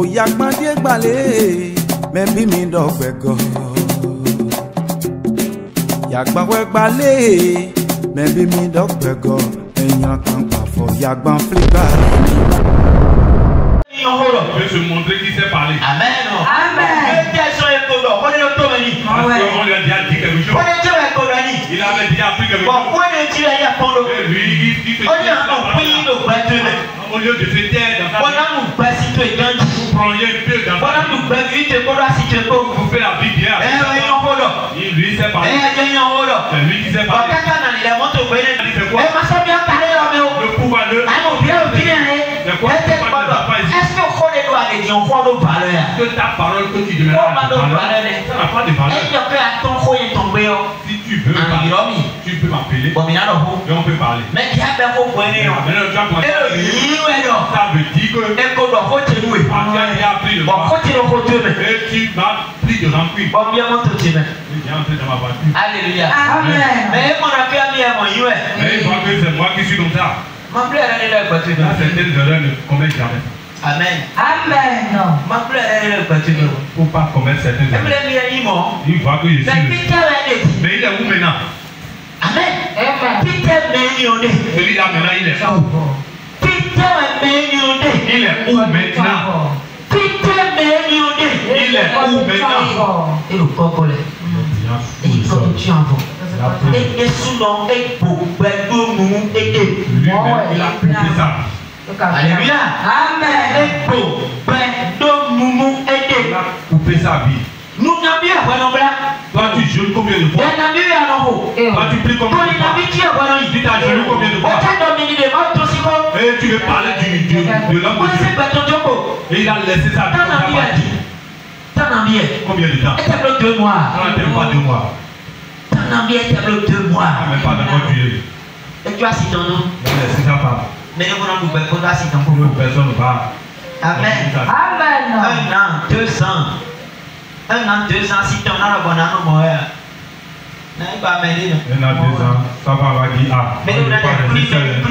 Oh, Yakmandie Gbale, maybe me dog bego. Yakbawe Gbale, maybe me dog bego. And Yakman for Yakban Flipper. Je vais se montrer qui sait parler. Amen. Amen. Parce qu'on lui a déjà dit quelque chose. Il avait déjà appris quelque chose. Et lui, il fait au lieu de se taire dans sa vie, vous preniez un peu dans sa vie. Vous faites la vie bien. Lui sait parler. C'est lui qui sait parler. Il fait quoi? Le pouvoir de... C'est quoi? Est-ce que ta parole que tu demandes ça n'a pas de valeur. Si tu veux parler, tu peux m'appeler et on peut parler. Mais qui a bien compris? Ça veut dire que tu as appris de moi et tu m'as pris de rancune. Je viens entrer dans ma voiture. Alléluia. Amen. Mais mon ami Mais il voit que c'est moi qui suis comme ça. Certaines erreurs ne commettent jamais. Amen. Amen. Il ne faut pas commettre certaines erreurs. Il voit que je suis mais il est où maintenant? Amen. Celui-là maintenant il est où? Il est où maintenant? Il est où maintenant? Et le coq et il faut que tu envoies. Et souvent, et pour nous aider. Lui-même, il a coupé ça. Alléluia. Amen. Et pour nous aider. Il a coupé sa vie. Nous n'avons pas. Toi, tu jeûnes combien de fois? Toi, tu pries combien de fois? Tu t'as jeûné combien de fois? Et tu veux parler de l'homme de Dieu. Et il a laissé sa vie. Combien de temps? On 2 mois. On n'a même pas 2 mois. On n'a même pas d'accord Dieu. Et tu as si ton nom. C'est ça pas. Mais nous voulons nous faire si ton nom. Personne ne parle. Amen. Amen. 1 an, 2 ans. 1 an, 2 ans, si ton nom est bon, on va mourir. N'est pas mêlé. 1 an, 2 ans, ça va dire ah. Mais nous avons plus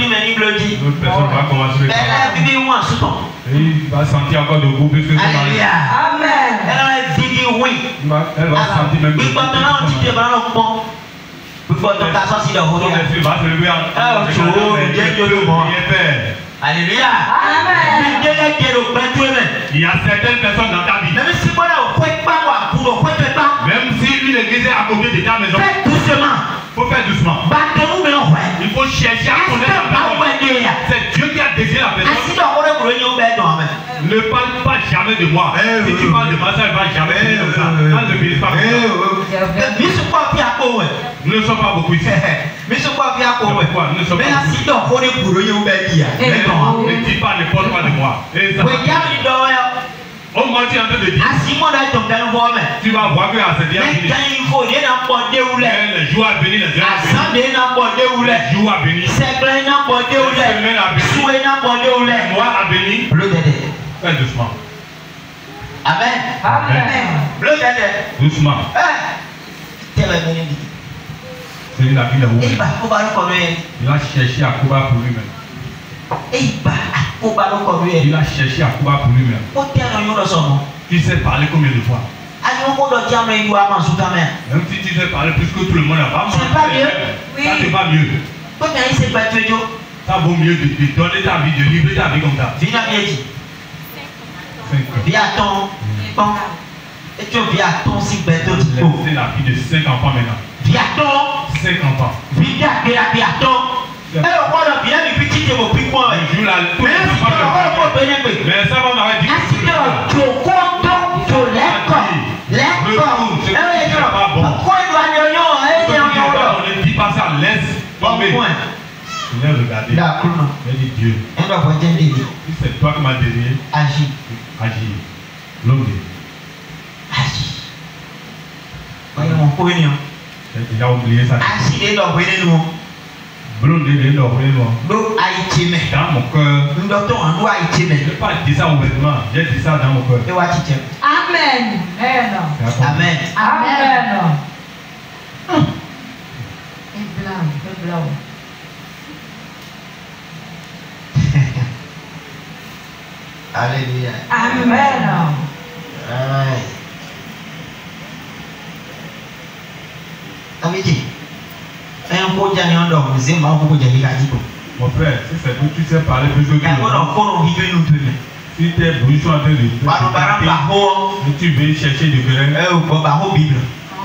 manible dit. L'autre personne va commencer le travail. Elle a vivé où en sous-ton? Il va sentir encore de goût plus que ça. Alléluia. Amen. Elle a vivé oui. Elle va sentir même de goût. Il va maintenant on dit que dans le pont. Il faut donc t'asseoir sur le haut. Il va se lever en Alléluia. Amen. Il y a certaines personnes dans ta vie. Même si moi là, même si une église est à côté de ta maison, fais doucement. Il faut faire doucement. Il faut chercher à connaître la personne. C'est Dieu qui a désiré la personne. Ne parle pas jamais de moi. Si tu parles de moi, ça ne va jamais finir comme ça. Ça ne finit pas comme ça. Nous ne sommes pas beaucoup ici. Mais ce quoi bien pour moi. Nous ne sommes pas beaucoup ici. Ne dis pas n'importe quoi de moi. Au moins tu es en train de dire. Tu vas voir que à cette heure les jours à venir, les jours à venir, les mois à venir. Fais doucement. Amen. Doucement. C'est la vie là où il a cherché à combattre pour lui-même. Il a cherché à combattre pour lui-même. Tu sais parler combien de fois? Même si tu sais parler plus que tout le monde, c'est pas mieux. Ça c'est pas mieux. Ça vaut mieux de donner ta vie, de livrer ta vie comme ça. Et tu viens à ton si bête. C'est la vie de 5 enfants maintenant. 5 enfants. Mais ça va m'arrêter. Ne dis pas ça, laisse tomber. Viens regarder. Mais dis Dieu. Si c'est toi qui m'as désiré, agis. L'homme dit. Il a oublié ça. Dans mon cœur. Je ne vais pas dire ça ouvertement. J'ai dit ça dans mon cœur. Amen. Amen. Amen. Alléluia. Amen. Aïe. T'avais dit, un peu de gens dorment, c'est moi qui vous ai dit. Mon frère, si c'est que tu sais parler de Dieu, si tes bruits sont en train de et tu veux chercher de querelle,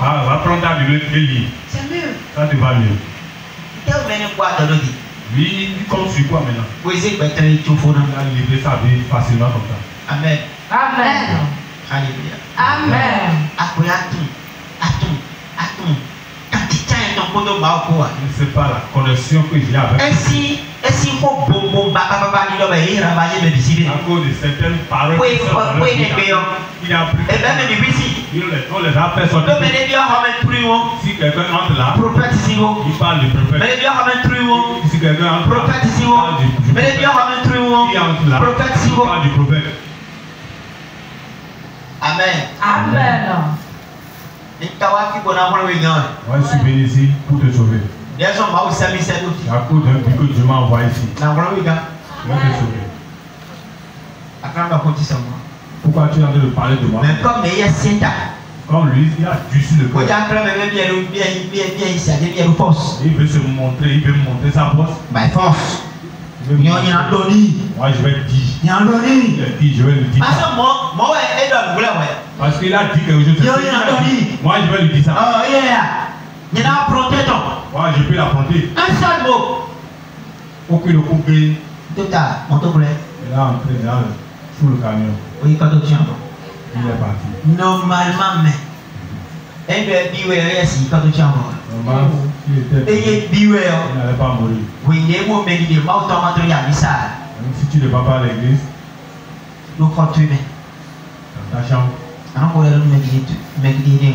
va prendre ta Bible et lire. C'est mieux. Ça te va mieux. Quel mène quoi dans le dit? Lui, il compte sur quoi maintenant? Vous êtes peut-être tout faux. Il a livré sa vie facilement comme ça. Amen. Amen. Alléluia. Amen. Après, attends. Quand tu tiens ton pot de bas au quoi? Je ne sais pas la connexion que j'ai avec. Ainsi, il faut bon, papa, il doit y ravager mes visites. À cause de certaines paroles Oui, qui sont dans le oui, Bible, il a pris. et même les visites. On les appelle sortis. Donc, mais bien, on met plus haut. Si quelqu'un entre là, Prophète ici haut. il parle du prophète. Mais bien, on met plus haut. Si quelqu'un entre là, Prophète ici il haut. parle du Mais bien, on met plus haut. Qui entre là, Prophète ici il haut. parle du prophète. Amen. Amen. Et Kawaki Bonamon Wigan. Moi, je suis venu ici pour te sauver. Il y a son maou sami c'est tout. C'est à cause d'un but que Dieu m'a envoyé ici. Namon Wigan. Je vais te sauver. Akamba Koti Sama. Pourquoi tu es en train de parler de moi? Mais comme il y a Senta. Comme lui, il a du sur le Quand il y cœur. a un peu bien ici, il y a une force. Il veut se montrer, il veut montrer sa force. By force. Il veut Il y a montrer. un doni. Moi, je vais le dire. Il y a un doni. Il a dit, je vais le dire. Parce que moi, est dans le boulot. Parce qu'il a dit quelque chose. Il y a un doni. Moi, je vais lui dire ça. Oh, yeah. Il y a un protecteur. Moi, je peux l'affronter. Un seul mot. Aucune coupée. Total, mon tour. Il est entré là, sous le camion. Oui, quand tu tiens. Il est parti. Normalement, mais. Et bien, beware, si, quand tu tiens. Normalement, s'il était. Et beware. Il n'allait pas mourir. Oui, il y a un moment où il y a un message. Même si tu ne vas pas à l'église, Nous continuons. dans ta chambre,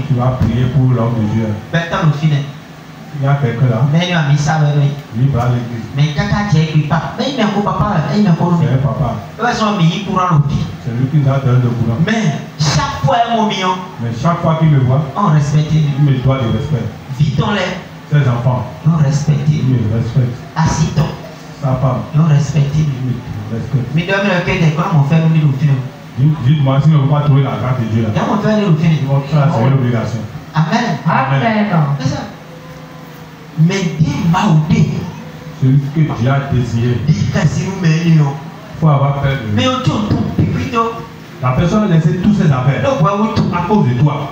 tu vas prier pour l'homme de Dieu. Il y a quelqu'un là, il va à l'église. Mais quand tu es papa, C'est un papa. C'est lui qui nous a donné le courant. mais chaque fois, Mais chaque fois qu'il me voit, on respecte. il me doit de respect. Vite-les, Ses enfants, on respecte. il me respecte. Assis-toi, Sa femme, on respecte. il me respecte. Mais dans le cas de comment on fait le film. Dites-moi si on ne veut pas trouver la grâce de Dieu là. Comment on fait le film. Ça, c'est une obligation. Amen. Amen. C'est ça. Mais dis maudé, Celui que Dieu a désiré, dis que si nous mettons. il faut avoir peur de lui. Mais on tourne tout, plutôt. La personne a laissé toutes ses affaires Donc, voilà, tout. à cause de toi.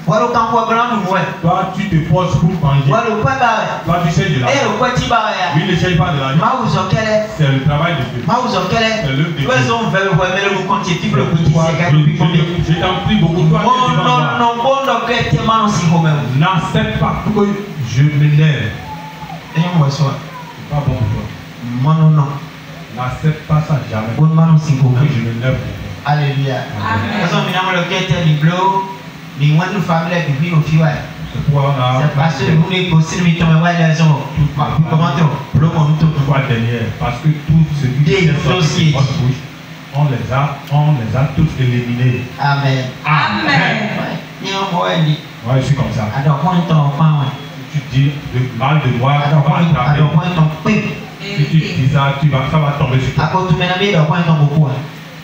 Voilà, quand on voit nous, Toi, tu te poses pour manger. voilà, quoi, bah, Toi, tu cherches de et l'argent. le quoi, tu vas, Lui, il ne cherche pas de l'argent. Maouzo, quel est, C'est le travail de Dieu. Maouzo, quel est, C'est l'œuvre de Dieu. ouais, on veut le voir, mais le compte, tu le petit, Toi, c'est je t'en prie beaucoup. Toi, tu es devant moi. non, bon, donc, tu es mal aussi, même. N'accepte pas que je m'énerve. Et moi, ça, C'est pas bon pour toi. moi, non, N'accepte pas ça jamais. bon, mal aussi, Que je m'énerve pour toi. Alléluia. Amen. Parce que finalement, le quai était libéré, mais moi, nous, famille, et puis, au fil, ouais. C'est pourquoi on a. C'est parce que vous les possible, mais comme ouais, les gens, comment dire, le monde tout. Pourquoi derrière? Parce que tout ce qui Des est sorti dossiers. de votre bouche, on les a tous éliminés. Amen. Amen. Ni on voit ni. Moi, je suis comme ça. Alors quand on parle, Tu dis le mal de moi, tu alors vas attraper. quand on peut, Si tu dis ça, ça va tomber sur à toi. cause de mes amis, alors quand on beaucoup,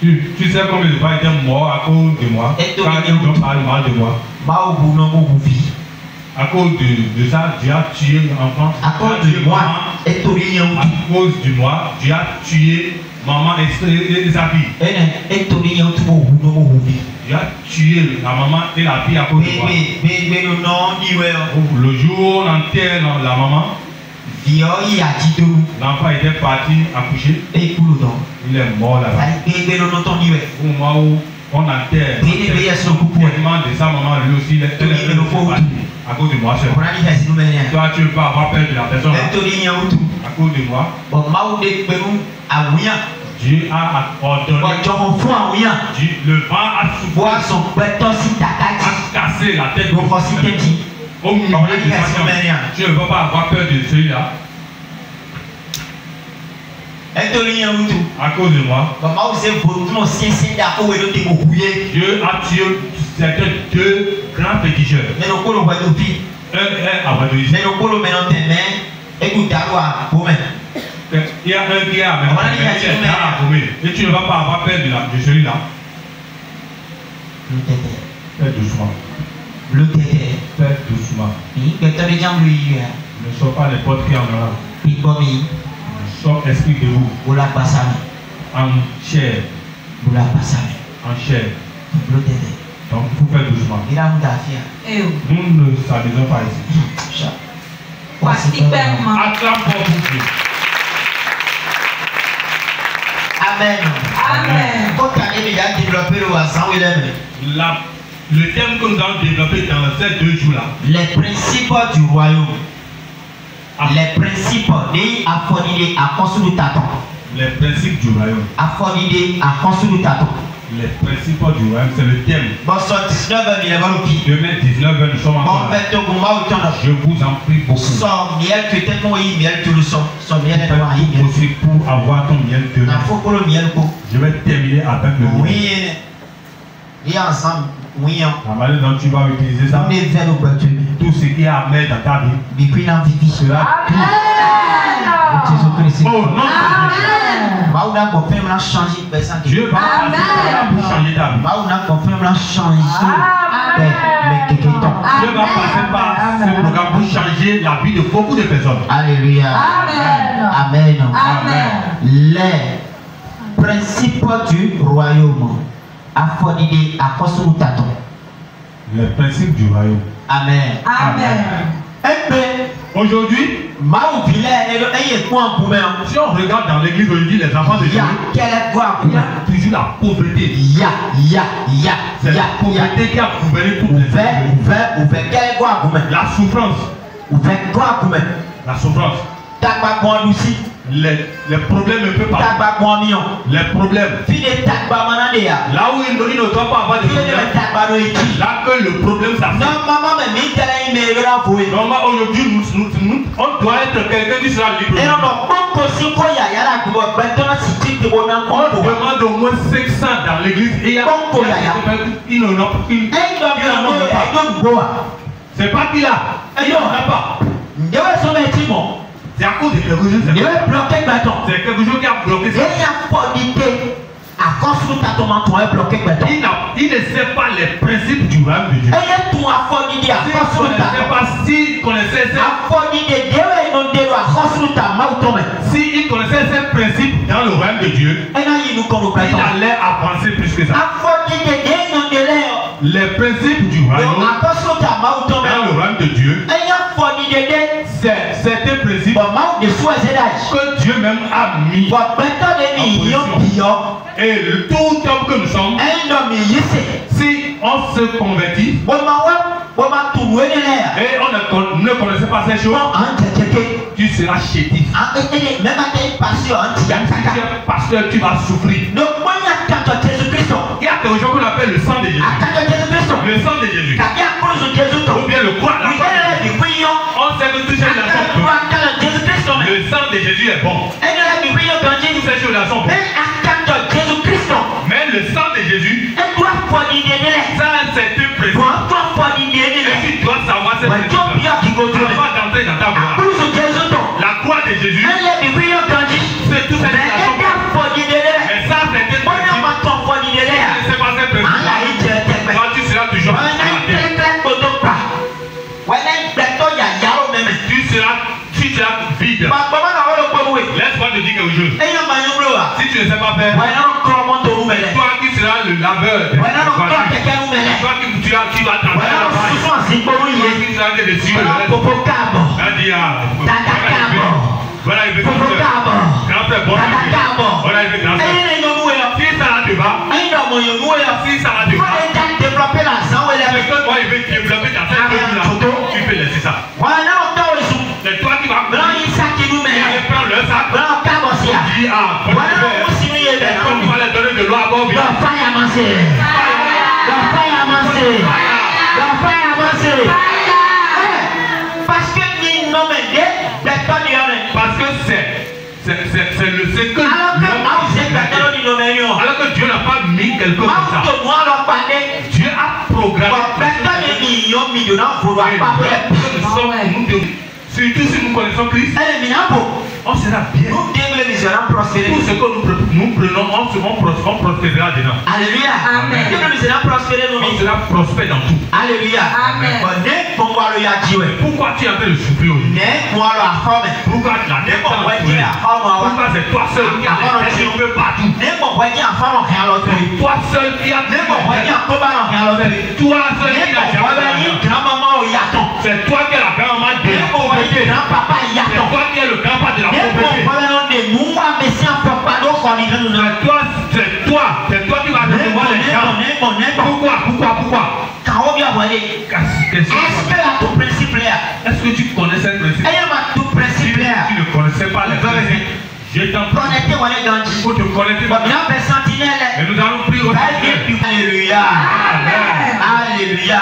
Tu sais combien de fois ils étaient morts à cause de moi. Et toi, Quand ils ont parlé mal de moi. bah au bout non au vie. À cause de ça, Dieu a tué l'enfant. À cause de moi, et tout rien. À cause de moi, Dieu a tué maman et sa fille. Et tout rien tout au bout non au vie. Dieu a tué la maman et la fille à cause de moi. Mais non, ni ouais. Le jour où on enterre la maman, Dio y a dit tout. l'enfant était parti accoucher. Et cool donc. Il est mort là-bas. Ça mais non ton ni ouais. Au moment où on enterre, tellement de sa maman, lui aussi, il est parti à cause de moi seul. On a dit ça nous mais. Toi, tu ne peux pas avoir peur de la personne Et tout rien tout. à cause de moi. Bon, maudé Pérou à rien. Dieu a ordonné. Bon, tu en fous à rien. Le vent a Bois soufflé, son béton si a takati. cassé la tête de Donc, voici qu'elle dit. au milieu de sa chambre. Tu ne peux pas avoir peur de celui-là Et tout rien tout. à cause de moi. Bon, moi, c'est pour tout mon sien d'accord où il est beaucoup. Dieu a tué certains deux grands péticheurs. Mais le colo va nous Un est à Wadoïs. mais le colo maintenant tes mains. Écoute, à toi, pour même. Il y a un qui est avec moi, et tu ne vas pas avoir peur de celui-là. Fais doucement. Fais doucement. Ne sors pas n'importe qui en aura. Sors esprit de vous. En chair. En chair. Donc il faut faire doucement. Nous ne s'amusons pas ici. Acclame pour vous. Amen. Amen. Quand tu as déjà développé le Wassan, Le thème que nous allons développer dans ces 2 jours-là. Les principes du royaume. Les principes de Afonide à construire ta tombe. Les principes du royaume. Afonide à construire ta tombe. Les principes du royaume, c'est le thème. Bon, soit 19h, il est bon. Demain 19h, nous sommes encore là. Je vous en prie beaucoup. Son miel que t'es pour y miel tout le son. Son miel est pour y miel. Aussi pour avoir ton miel demain. Il faut que le miel pour. Je vais terminer avec le miel. Oui. Et ensemble, oui. La manière dont tu vas utiliser ça. Tout ce qui est à mettre dans ta vie. Cela. Jésus-Christ. Oh non. Dieu va pour changer ta vie. Dieu va passer par ce programme pour changer la vie de beaucoup de personnes. Alléluia. Amen. Amen. Amen. Les principes du royaume. Afonide à construire ta tombe. Les principes du royaume. Amen. Amen. Aujourd'hui, si on regarde dans l'église aujourd'hui, les enfants de Dieu, il y a toujours la pauvreté. C'est la pauvreté qui a gouverné toutes les choses. La souffrance. La souffrance. Les problèmes un peu partout. Les problèmes. Là où il ne doit pas avoir de problème. Là que le problème s'affiche. Normalement aujourd'hui, on doit être quelqu'un qui sera libre. On demande au moins 500 dans l'église. Et il n'en a pas. C'est pas qu'il a. Il n'en a pas. C'est à cause de quelque chose. C'est quelque chose qui a bloqué ça. Il ne sait pas les principes du royaume de Dieu. S'il connaissait s'il connaissait ces principes dans le royaume de Dieu, il allait avancer plus que ça. Les principes du royaume dans le royaume de Dieu, c'est certains principes que Dieu même a mis en position. Et tout homme que nous sommes, si on se convertit et on ne connaissait pas ces choses, tu seras chétif. Si tu es pasteur, tu vas souffrir. Il y a quelque chose qu'on appelle le sang de Jésus. Le sang de Jésus. Ou bien le croix. On sait que tout ça le sang de Jésus est bon. Toutes ces choses-là sont bonnes. Mais le sang de Jésus, ça a un certain principe. Et tu dois savoir cette principe. Avant d'entrer dans ta gloire. La croix de Jésus, c'est tout ça. Mais ça, c'est un principe. C'est pas ce principe. Toi, tu seras toujours tu seras vide. Laisse-moi te dire quelque chose. Si tu ne sais pas faire, toi qui seras le laveur, toi qui tu vas travailler là-bas, toi qui seras le dessus, voilà, il veut grand frère, bon, voilà, il veut grand frère. Si ça là te va, si ça là te va, c'est que moi il veut développer ta tête, tu peux laisser ça. C'est toi qui vas prendre le sac. Tu dis, ah, quand tu vas les donner de l'eau à boire, parce que c'est le secret. Alors que Dieu n'a pas mis quelque chose comme ça. Dieu a programmé. Surtout si nous connaissons Christ, on sera bien. serons prospérés. Tout ce que nous prenons, on prospérera dedans. Alléluia. Amen. Nous serons prospérés. On sera prospère dans tout. Alléluia. Amen. Pourquoi tu es en train de souffrir aujourd'hui? Pourquoi tu as des pourquoi c'est toi seul qui as des têtes un peu partout? C'est toi seul qui as des c'est toi seul qui a jamais. C'est toi qui es la grand-maman de la pauvreté. C'est toi qui es le grand-papa de la pauvreté. C'est toi qui vas recevoir les gens. Pourquoi? Est-ce que tu connais ce principe? Si tu ne connaissais pas les principes, je t'en prie. Il faut te connecter maintenant. Et nous allons prier au Seigneur. Alléluia. Alléluia.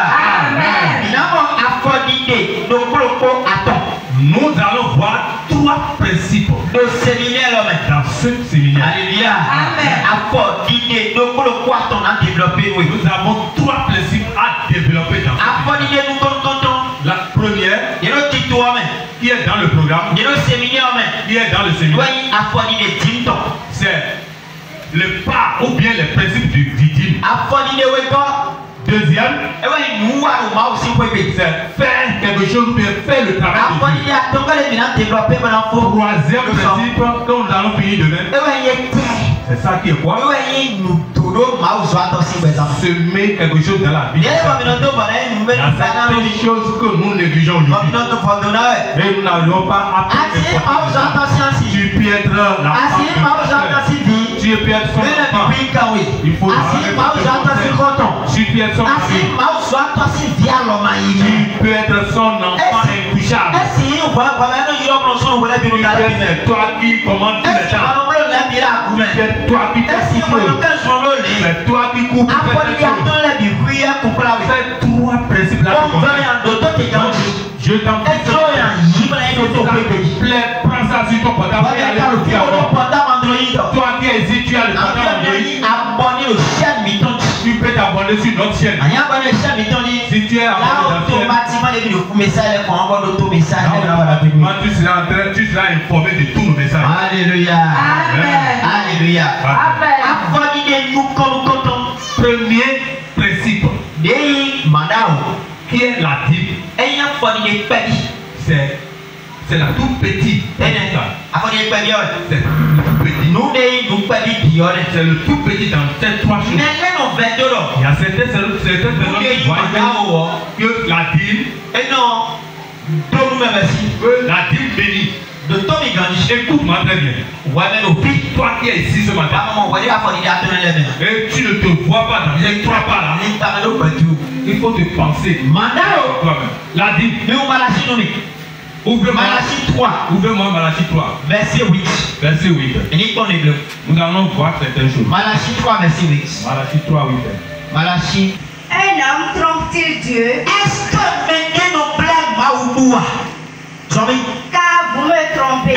Nous allons voir 3 principes dans ce séminaire. Alléluia. Nous avons 3 principes à développer dans ce séminaire. La première, qui est dans le programme, qui est dans le séminaire, c'est le pas ou bien les principes du dîme. Deuxième, c'est faire quelque chose ou bien faire le travail de Dieu. Troisième principe, quand nous allons finir demain, c'est ça qui est quoi? Semer quelque chose dans la vie. Il y a certaines choses que nous négligeons aujourd'hui. Mais nous n'arrivons pas à apprendre. Tu peux être la femme. Tu peux être son enfant. Il faut tu peux être son mari. Tu peux être son enfant intouchable. C'est toi qui commandes tous les temps. C'est toi qui fais c'est toi qui coupes. Ces 3 principes-là. Je t'en prie. Prends ça sur ton portable. Toi qui hésites, tu as le portable Android. Tu peux t'abonner sur notre chaîne. Si tu es abonné dans tu seras informé de tous nos messages. Alléluia. Alléluia. Premier principe qui est la dîme. C'est la toute petite. C'est le tout petit dans ces 3 choses. Il y a certaines personnes qui voient que la dîme, la dîme bénie. Écoute-moi très bien. Toi qui es ici ce matin, et tu ne te vois pas dans ces 3 pas là, il faut te penser toi-même. La dîme. Ouvre-moi Malachie 3. Verset 8. Nous allons voir certaines choses. Malachie 3, verset 8. Malachie 3, 8. Malachie. Un homme trompe-t-il Dieu? Est-ce que maintenant nous blague Maoudoua? Car vous me trompez. Et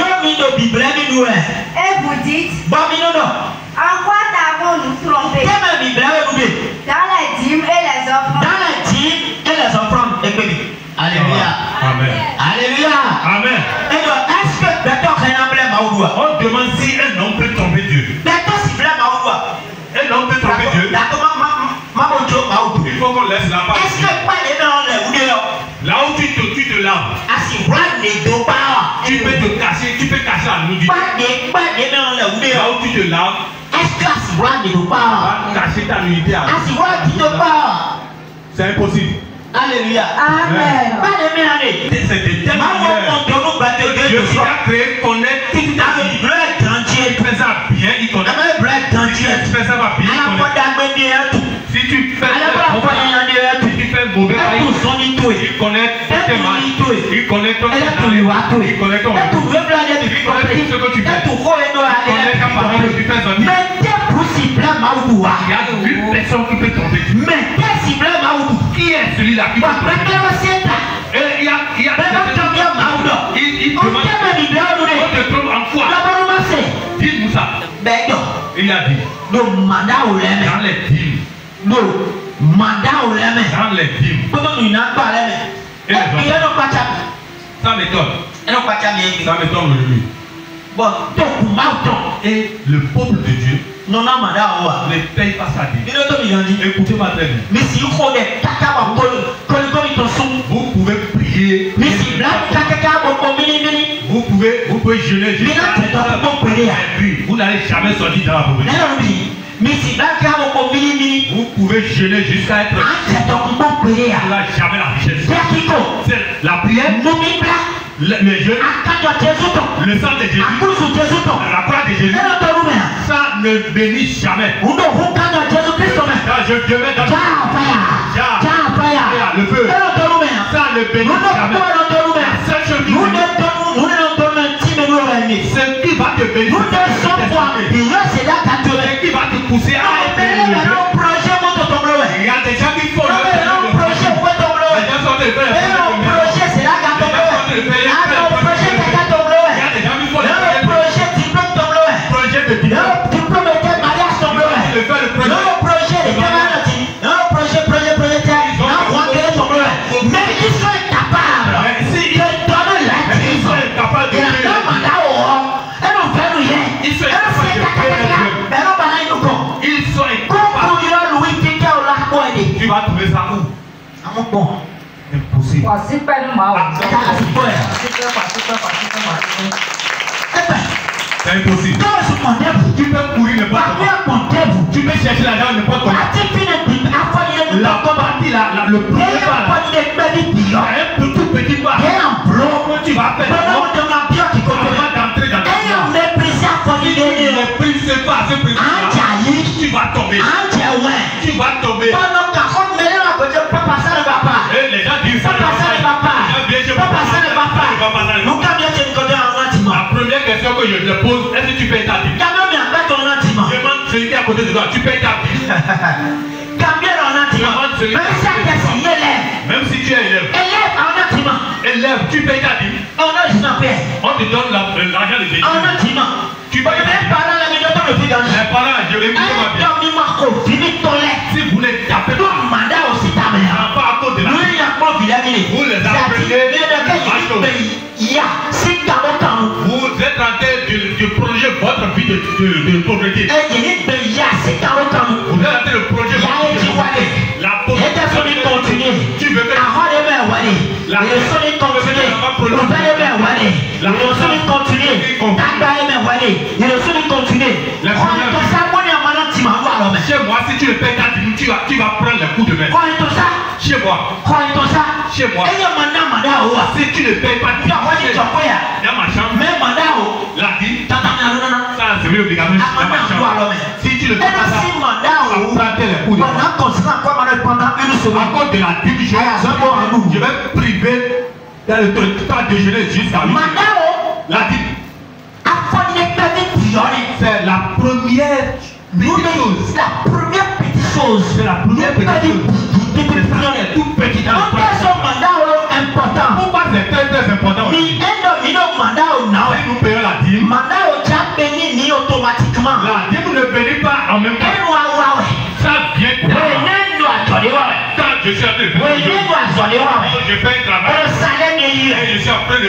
vous dites, en quoi t'avons-nous trompé? Dans les dîmes et les offrandes. Alléluia. Amen. Alléluia. Amen. Et donc, est-ce que on demande si un homme peut tromper Dieu. Un homme peut tromper Dieu. Il faut qu'on laisse la part. Là où tu te laves, tu peux te cacher, la nudité. Là où tu te laves, va cacher ta nudité. C'est impossible. Alléluia. Amen. C'est de telle manière que Dieu qui a créé connaît toute ta vie. Tu fais ça bien, il connaît. Si tu fais ça bien, il connaît. Si tu fais mauvais, il connaît tes mains. Il connaît ton talent. Il connaît ton tout ce que tu fais. Il connaît ta parole que tu fais en vie. Il y a une personne qui peut tromper. Qui est celui-là qui peut tromper? Il demande, on te trompe en quoi? Dis-nous ça. Il a dit, dans les dîmes. Dans les dîmes. Et les autres. Ça m'étonne aujourd'hui. Et le peuple de Dieu ne paye pas sa dette. Écoutez-moi très bien. Vous pouvez prier. Vous pouvez jeûner jusqu'à vous n'allez jamais sortir dans la pauvreté. Vous pouvez jeûner jusqu'à être vous n'allez jamais la richesse. C'est la prière, le jeûne, le sang de Jésus, la croix de Jésus. Ça ne bénit jamais. Quand je mets dans le feu, ça ne bénit jamais. Ce qui va te bénir, ce qui va te pousser à faire le jeu. Il y a des gens qui font le projet. Les gens sont des frères. Il y a des gens qui font le projet de diplôme. Mais ils sont incapables de donner la vie. Ils sont incapables de tu vas trouver ça où? Impossible. C'est impossible. Tu peux courir n'importe quoi. Tu peux chercher l'argent n'importe quoi. La partie là, le premier pas là, un tout petit pas. Tu vas faire avant d'entrer dans le pas, tu vas tomber. Tu vas tomber. Et les gens disent ça ne va pas. La première question que je te pose, est-ce que tu payes ta dîme? Demande celui qui est à côté de toi, tu payes ta dîme. Même si tu es élève, tu payes ta dîme. On te donne l'argent de Jésus. Tu payes ta dîme. Les parents, je les dis si vous les tapez pas à cause de la vous les apprenez. Vous êtes en train de projeter votre vie de pauvreté. Vous êtes en train de projeter la pauvreté. Tu veux que la chez moi, si tu ne payes ta dîme, tu vas prendre le coup de main. Chez moi. Chez moi. Si tu ne payes pas ta dîme, dans ma chambre, la dîme, ça c'est obligatoire dans ma chambre. Si tu ne payes pas ça, ça prend le coup de main. À cause de la dîme, je vais priver dans le temps de déjeuner jusqu'à 8 heures. La dîme. C'est la première petite chose. C'est la première petite chose. C'est tout petit dans le important. Pourquoi c'est très important? Si nous payons la dîme, la dîme ne bénit pas en même temps. Ça vient de quand je suis en train de faire je fais un travail et je suis en train de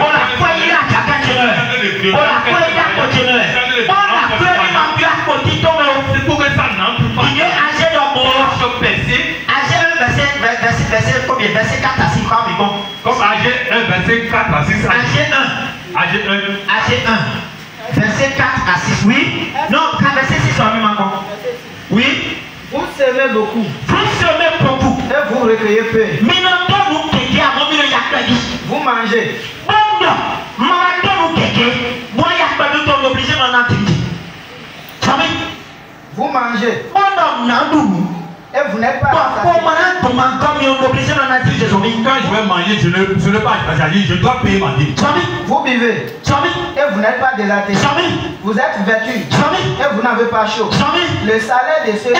c'est pour que ça n'entre pas. Verset 4 à 6, comme AG 1, verset 4 à 6. AG 1. Verset 4 à 6, oui. Non, verset 6 en même encore. Oui. Vous semez beaucoup. Et vous recueillez peu. Vous mangez. Vous mangez. Et vous n'êtes pas quand je vais manger, je ne pas choisir, je dois payer ma dîme. Vous buvez. Et vous n'êtes pas délaté. Vous êtes vêtu. Et vous n'avez pas chaud. Le salaire de ceux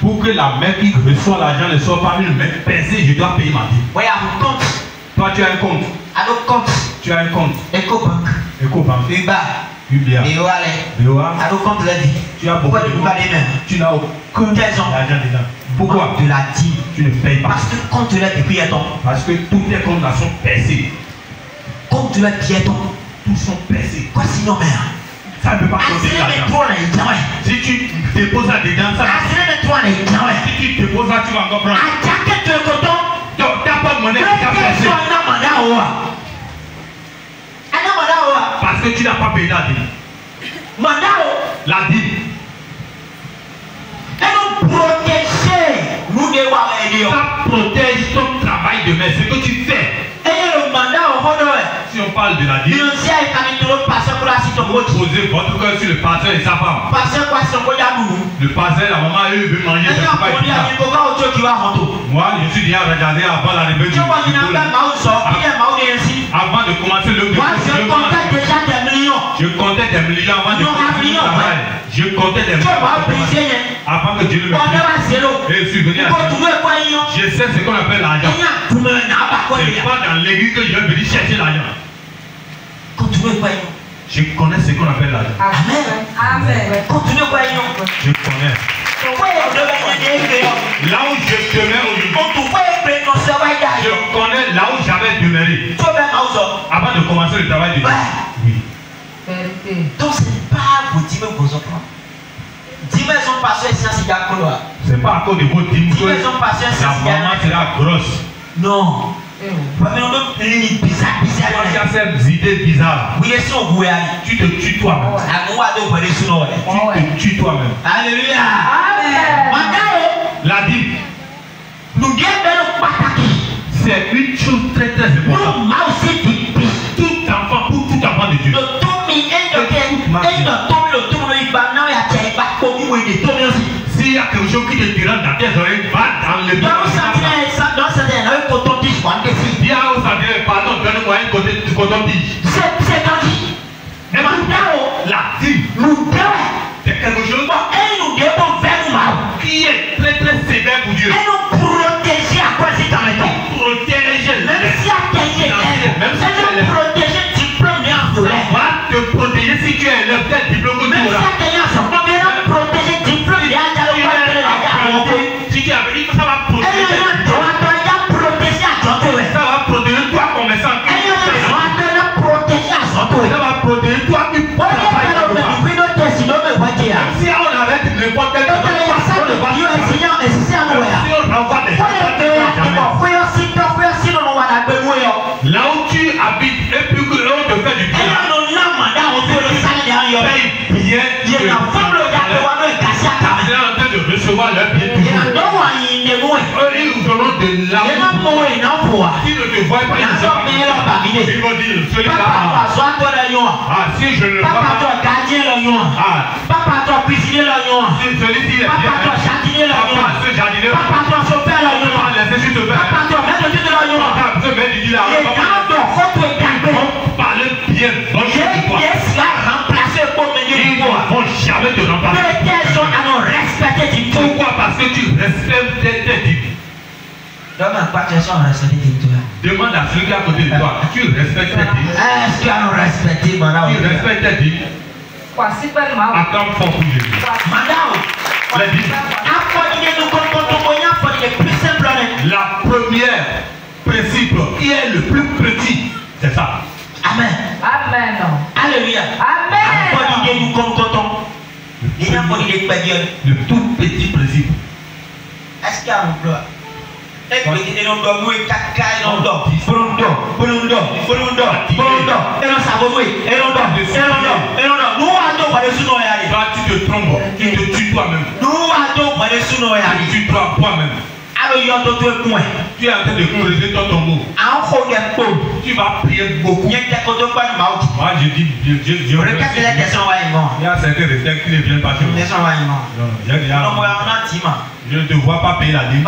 pour que la main qui reçoit l'argent ne soit pas une main pesée, je dois payer ma dîme. Toi, tu as un compte. Tu as un compte. Ecobank. UBA. BOA. Tu as beaucoup. Pourquoi tu ne peux pas les mains? Tu n'as l'argent dedans. Pourquoi? De la dîme. Tu ne payes pas. Parce que quand tu l'as depuis ton. Parce que toutes tes comptes là sont percés. Quand tu l'as piéton. Tous sont percés. Quoi sinon, mère? Ça ne peut pas compter l'argent. Si tu déposes là dedans, ça va. Si tu déposes là, tu vas encore prendre. Ta porte-monnaie qui t'a percé. Parce que tu n'as pas payé la dîme. La dîme. Ça protège ton travail de main, ce que tu fais. Si on parle de la dîme, posez votre cœur sur le pasteur et sa femme. Le pasteur, la maman, eux, veut manger. Moi, je suis déjà regardé avant la réveil. Avant de commencer le je comptais des millions avant de commencer le travail. Je comptais des millions avant que Dieu ne me prie. Et je suis venu à Dieu. Je sais ce qu'on appelle l'argent. C'est pas dans l'église que je vais venir chercher l'argent. Je connais ce qu'on appelle l'argent. Amen. Je connais. Là où je demeure aujourd'hui, je connais là où j'avais demeuré avant de commencer le travail de Dieu. Oui. Donc ce n'est pas vos dîmes vos enfants. Dîmes sont passés ici, c'est d'accord. C'est pas à cause de vos dîmes que la maman sera grosse. Non. Bizarre. Tu as ces idées bizarres. Tu te tues toi-même. Tu te tues toi-même. Alléluia. La dîme, c'est une chose très très importante. Tout enfant de Dieu. S'il y a quelque chose qui te tire dans tes oreilles, va dans le dis à au sadier, pardon, donne-moi un côté du coton-tige. La dîme, c'est quelque chose qui est très très sévère pour Dieu. Protéger va te protéger si tu es élève tel diplôme que tu auras. Si tu as venu, ça va protéger. Ça va protéger toi commerçant. Ça va protéger toi qui si on arrête n'importe quel là où tu habites et puis que l'on te fait du bien. Ils sont en train de recevoir leur bien toujours. Ils donnent de l'argent. Qui ne te voient pas, ils vont dire, celui-là. Si je ne le vois pas. Papa, toi, cuisiner l'oignon. Celui-ci est bien. Papa, toi, jardiner l'oignon. Papa, ce jardinier. Papa, toi, chauffer l'oignon. Laissez juste faire. Papa, toi, mettre le de l'oignon. Papa, ce mec, il dit là. Et quand ton faut te garder. Parler bien. Qu'est-ce qui a remplacé pour mener du poids? Ils ne vont jamais te remplacer. Peut-être qu'on a non respecté du tout. Pourquoi? Parce que tu respectes tes dîmes. Demande pas question à respecter du tout. Demande à celui qui est à côté de toi. Tu respectes tes dîmes. Est-ce qu'il a respecté, madame? Tu respectes tes dîmes. Attends fort pour Jésus. Madame, la dîme. La première principe qui est le plus petit, c'est ça. Amen. Amen. Alléluia. Amen. Le tout petit principe. Est-ce qu'il y a un plan? Toi, tu te trompes, tu te tues toi-même. Tu tues toi-même. Tu es en train de creuser ton tombeau. Tu vas prier beaucoup. Moi, je dis, je remercie. Il y a certains réflexes qui ne viennent pas chez moi. Je ne te vois pas payer la dîme.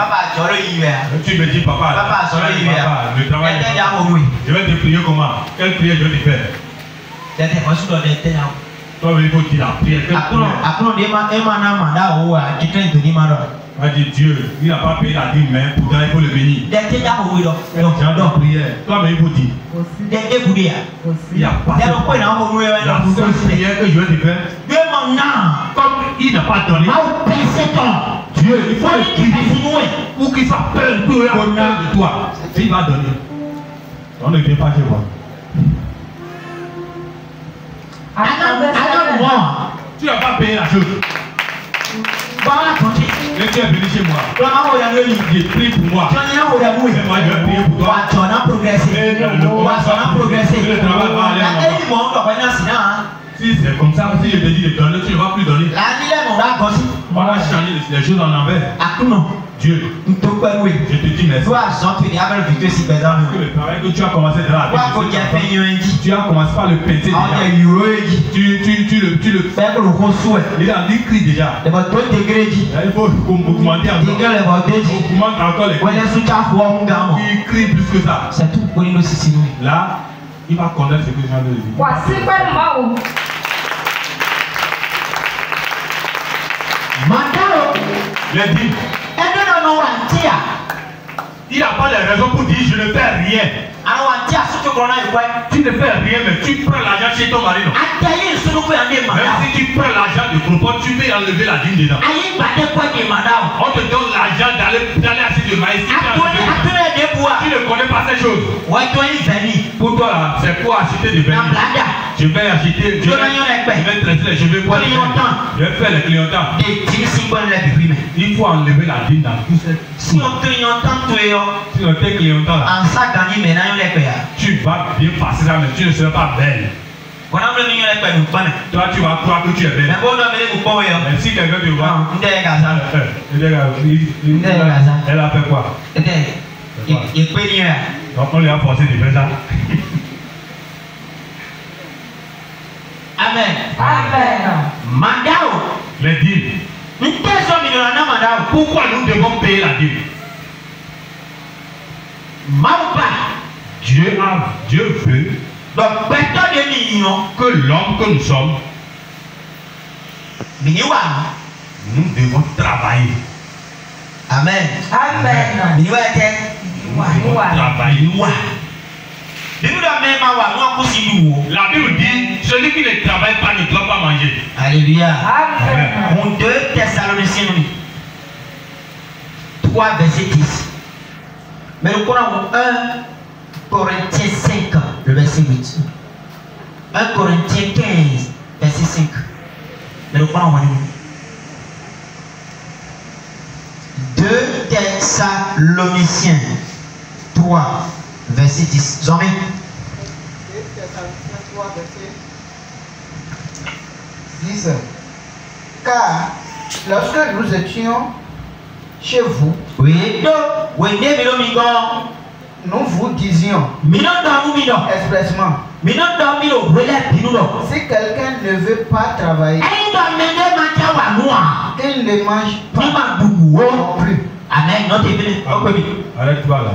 Tu me dis, papa, le travail. Je vais te prier comment? Quelle prière je vais te faire? Toi, il faut dire la prière. On dit Dieu, il n'a pas payé la dîme, mais pourtant il faut le bénir. J'adore prière. Toi, mais il faut dire. Il n'y a pas de prière que je vais te faire. Comme il n'a pas donné. Dieu, il faut le quitter pour qu'il soit peur de toi. Et il va donner. On ne vient pas chez moi. Tu n'as pas payé la chose. Et tu es venu chez moi. J'ai pris pour moi. Et moi je vais prier pour toi. Le travail va aller en. Si c'est comme ça, si je te dis de donner, tu ne vas plus donner. On va changer les choses en envers. Dieu, je te dis merci. Parce que le travail que tu as commencé de là, tu as commencé par le péter déjà. Tu le fais. Il a dit crie déjà. Il faut augmenter encore. Augmente encore les cris. Il crie plus que ça. Là, il va connaître ce que je viens de dire. Il a dit. Il n'a pas de raison pour dire je ne fais rien. Tu ne fais rien, mais tu prends l'argent chez ton mari. Non? Même si tu prends l'argent de propos, tu peux enlever la dîme dedans. On te donne l'argent d'aller acheter du maïs. Tu ne connais pas ces choses. Pour toi, là, c'est pour acheter du vernis. Je vais acheter, je vais traiter, je vais boire, je vais faire les clientants. Il faut enlever la dîme dans tout ça. Si on tes clientants là, tu vas bien passer ça, mais tu ne seras pas belle. Toi, tu vas croire que tu es belle. Mais si quelqu'un te voit, elle a fait quoi? Donc on lui a forcé de faire ça. Amen. Les dîmes. Pourquoi nous devons payer la dîme? Dieu veut que l'homme que nous sommes, nous devons travailler. Amen. Amen. Nous devons travailler. La Bible dit, celui qui ne travaille pas ne doit pas manger. Alléluia. Amen. 2 Thessaloniciens 3 verset 10. Mais nous prenons 1 Corinthiens 5, le verset 8. 1 Corinthiens 15, verset 5. Mais nous prenons 2 Thessaloniciens 3, verset 10. Jean-Mi. 2 Thessaloniciens 3, verset 10. Car lorsque nous étions chez vous, Oui. nous vous disions expressement, si quelqu'un ne veut pas travailler, qu'il ne mange pas non plus. Amen. Not even. Arrête-toi là.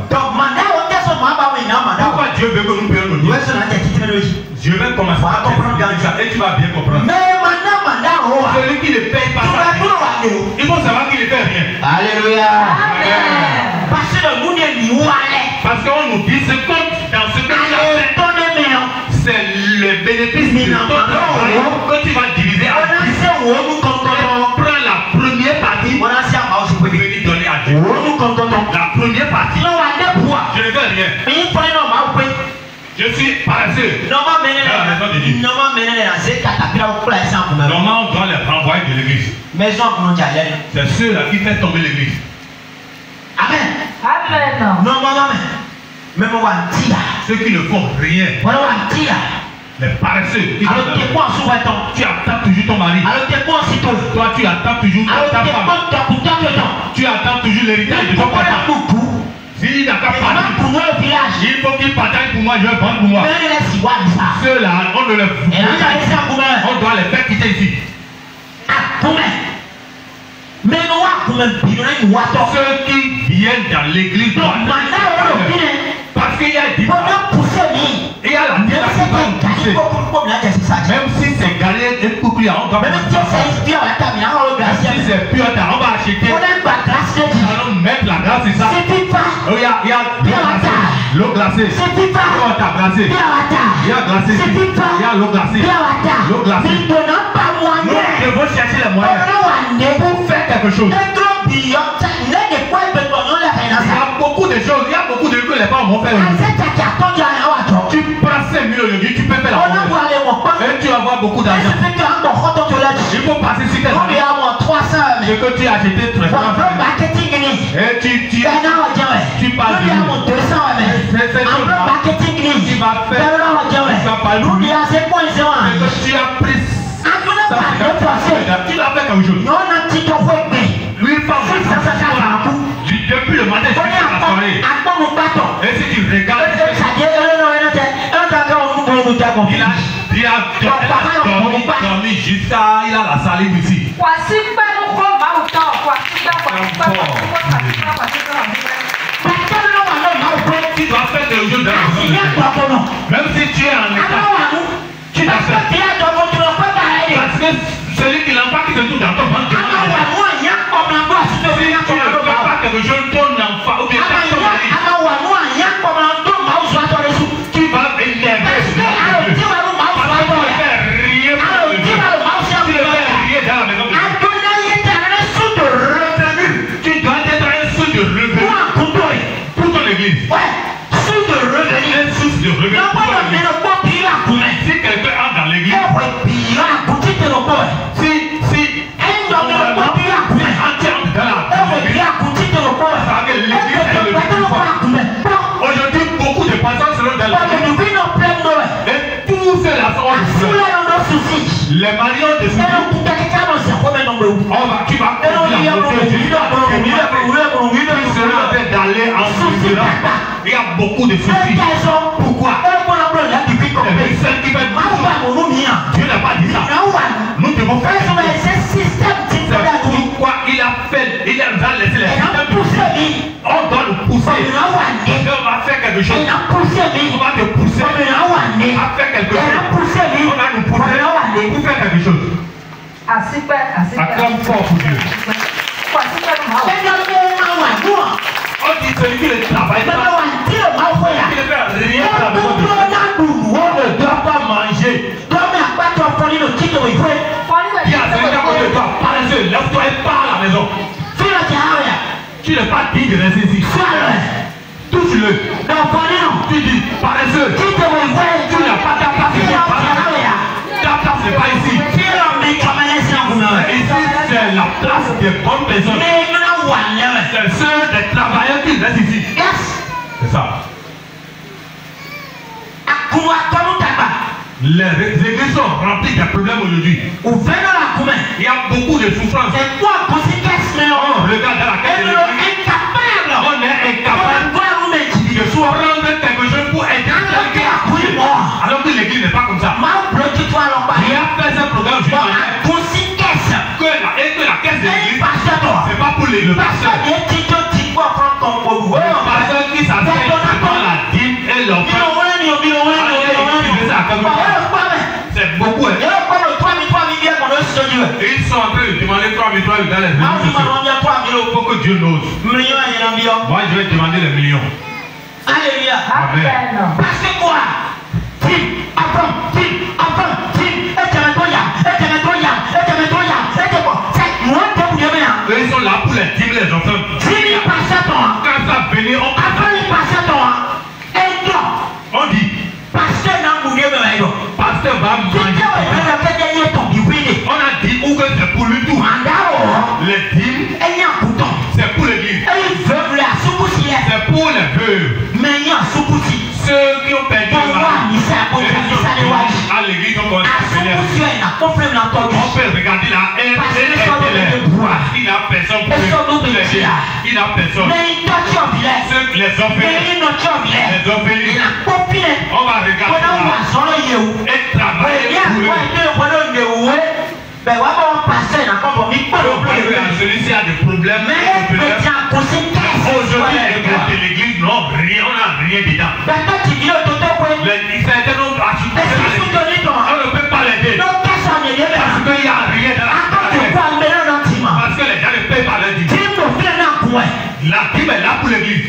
Pourquoi Dieu veut que nous payions nos dîmes? Je vais commencer à comprendre ça et tu vas bien comprendre. Celui qui ne paye pas ça, il faut savoir qu'il ne fait rien. Alléluia. Amen. Parce qu'on nous dit ce compte dans ce que tu as fait. C'est le bénéfice de ton travail que tu vas diviser à 10. Prends la première partie pour venir donner à Dieu. La première partie. Je ne fais rien. Je suis paresseux. Normalement, on doit les renvoyer de l'église. C'est ceux-là qui font tomber l'église. Amen. Amen. Ceux qui ne font rien. Les paresseux. Tu attends toujours ton mari. Toi, tu attends toujours ta femme. Tu attends toujours l'héritage de ton papa. S'il n'a qu'à partir, il faut qu'il partage pour moi, je vais vendre pour moi. Ceux-là, on doit les faire quitter ici. Ceux qui viennent dans l'église doivent parce qu'il y a il y a la terre qui va nous pousser. Même si c'est galère et coucou, on doit si c'est pur, on va acheter. On va mettre la glace, c'est ça. Il y a l'eau glacée. L'eau glacée. Il y a glacée. Il y a l'eau glacée. L'eau glacée. Je veux chercher les moyens pour faire quelque chose. Il y a beaucoup de choses, il y a beaucoup de choses que les parents vont faire aujourd'hui. Tu prends 5 000 aujourd'hui, tu peux faire la promesse. Et tu vas avoir beaucoup d'argent. Il faut passer sur tes amis. Ce que tu as acheté très bien. Et tu parles de nous. C'est cette chose-là. Tu vas faire. Tu vas parler de nous. C'est que tu as pris. Tu l'as fait quelque chose. Lui, il parle depuis le matin jusqu'à la soirée. Et si tu regardes, il a dormi jusqu'à. Il a la salive ici. Tu dois faire des choses dans la vie. Même si tu es en état, tu dois faire. Parce que celui qui n'a pas qui se trouve dans ton ventre. Si tu ne fais pas quelque chose, ton enfant ou bien ton mari, tu vas énerver. Tu ne fais rien pour le Dieu. Tu ne fais rien dans la maison de Dieu. Tu dois être un source de revenu pour ton église. Un source de revenu pour ton église. Si quelqu'un entre dans l'église, aujourd'hui, beaucoup de personnes seront dans la vie. Et tout cela sont les marions de soucis. Tu vas d'aller en souci. Il y a beaucoup de soucis. Pourquoi? Dieu n'a pas dit ça. Nous devons faire ça. Pourquoi il a fait, il a laissé les systèmes pousser. On doit nous pousser. On va faire quelque chose. On va te pousser à faire quelque chose. On va nous pousser pour faire quelque chose. Acclame fort pour Dieu. On dit celui qui ne travaille pas, qui ne fait rien à la maison de Dieu. On ne doit pas manger. Il y a celui qui a côté de toi, paresseux, lève-toi et pars à la maison. Tu n'es pas digne de rester ici. Touche-le. Tu dis, paresseux, tu n'as pas ta place ici. Ta place n'est pas ici. Ici, c'est la place des bonnes personnes. C'est ceux des travailleurs qui restent ici. C'est ça. Les églises sont remplies de problèmes aujourd'hui. Il y a beaucoup de souffrances. On regarde dans la caisse de l'église. On est incapable de prendre quelque chose pour aider quelqu'un qui a couché. Alors que l'église n'est pas comme ça. Il a fait ce programme juste que la caisse de l'église, c'est pas pour le pasteur. Le pasteur qui s'asseye devant la dîme et l'offrande. C'est beaucoup. Ils sont en train de demander 3 000 dans les réseaux sociaux. Il faut que Dieu n'ose. Moi, je vais demander les millions. Alléluia. Amen. Parce que quoi? Ils sont là pour les dîmes, les enfants. Quand ça venait, on dit pasteur va manger. On a dit où que c'est pour lui tout. Les dîmes, c'est pour l'église. C'est pour les veuves. Ceux qui ont perdu le mari. À l'église, on peut regarder la haine. Il n'a personne pour l'aider. Il n'a personne. Les orphelins. On va regarder là. Et travailler pour celui-ci a des problèmes. Aujourd'hui, les gars de l'église n'ont rien, on n'a rien dedans. Certains ont acheté. On ne peut pas l'aider. Parce qu'il n'y a rien dans la caisse. Parce que les gens ne payent pas leur dîme. La dîme est là pour l'église.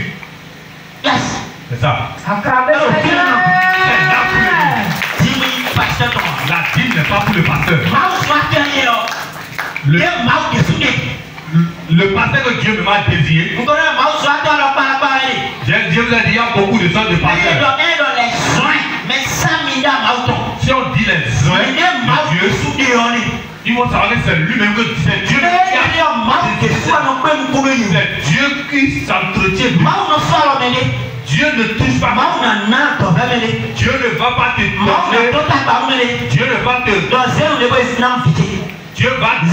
C'est ça. C'est là pour l'église. La dîme n'est pas pour le pasteur. Le pasteur que Dieu m'a dévié. Dieu vous a dit, il y a beaucoup de sortes de pasteurs. Si on dit les soins de Dieu, ils vont savoir que c'est lui-même que c'est Dieu qui s'entretient. Dieu ne touche pas. Dieu ne va pas te donner. Dieu ne va te Dieu va te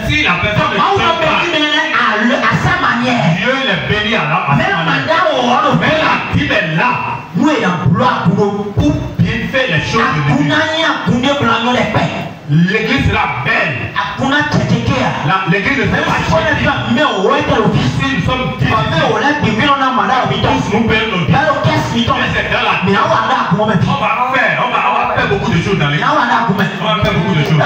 si la personne ne Dieu les bénit à la manière. Mais la Bible est là pour bien faire les choses de Dieu. L'église sera belle. L'église ne sera pas chère. Si nous sommes tous nous payons nos biens. Mais c'est dans la vie. On va faire beaucoup de choses dans l'église. On va faire beaucoup de choses.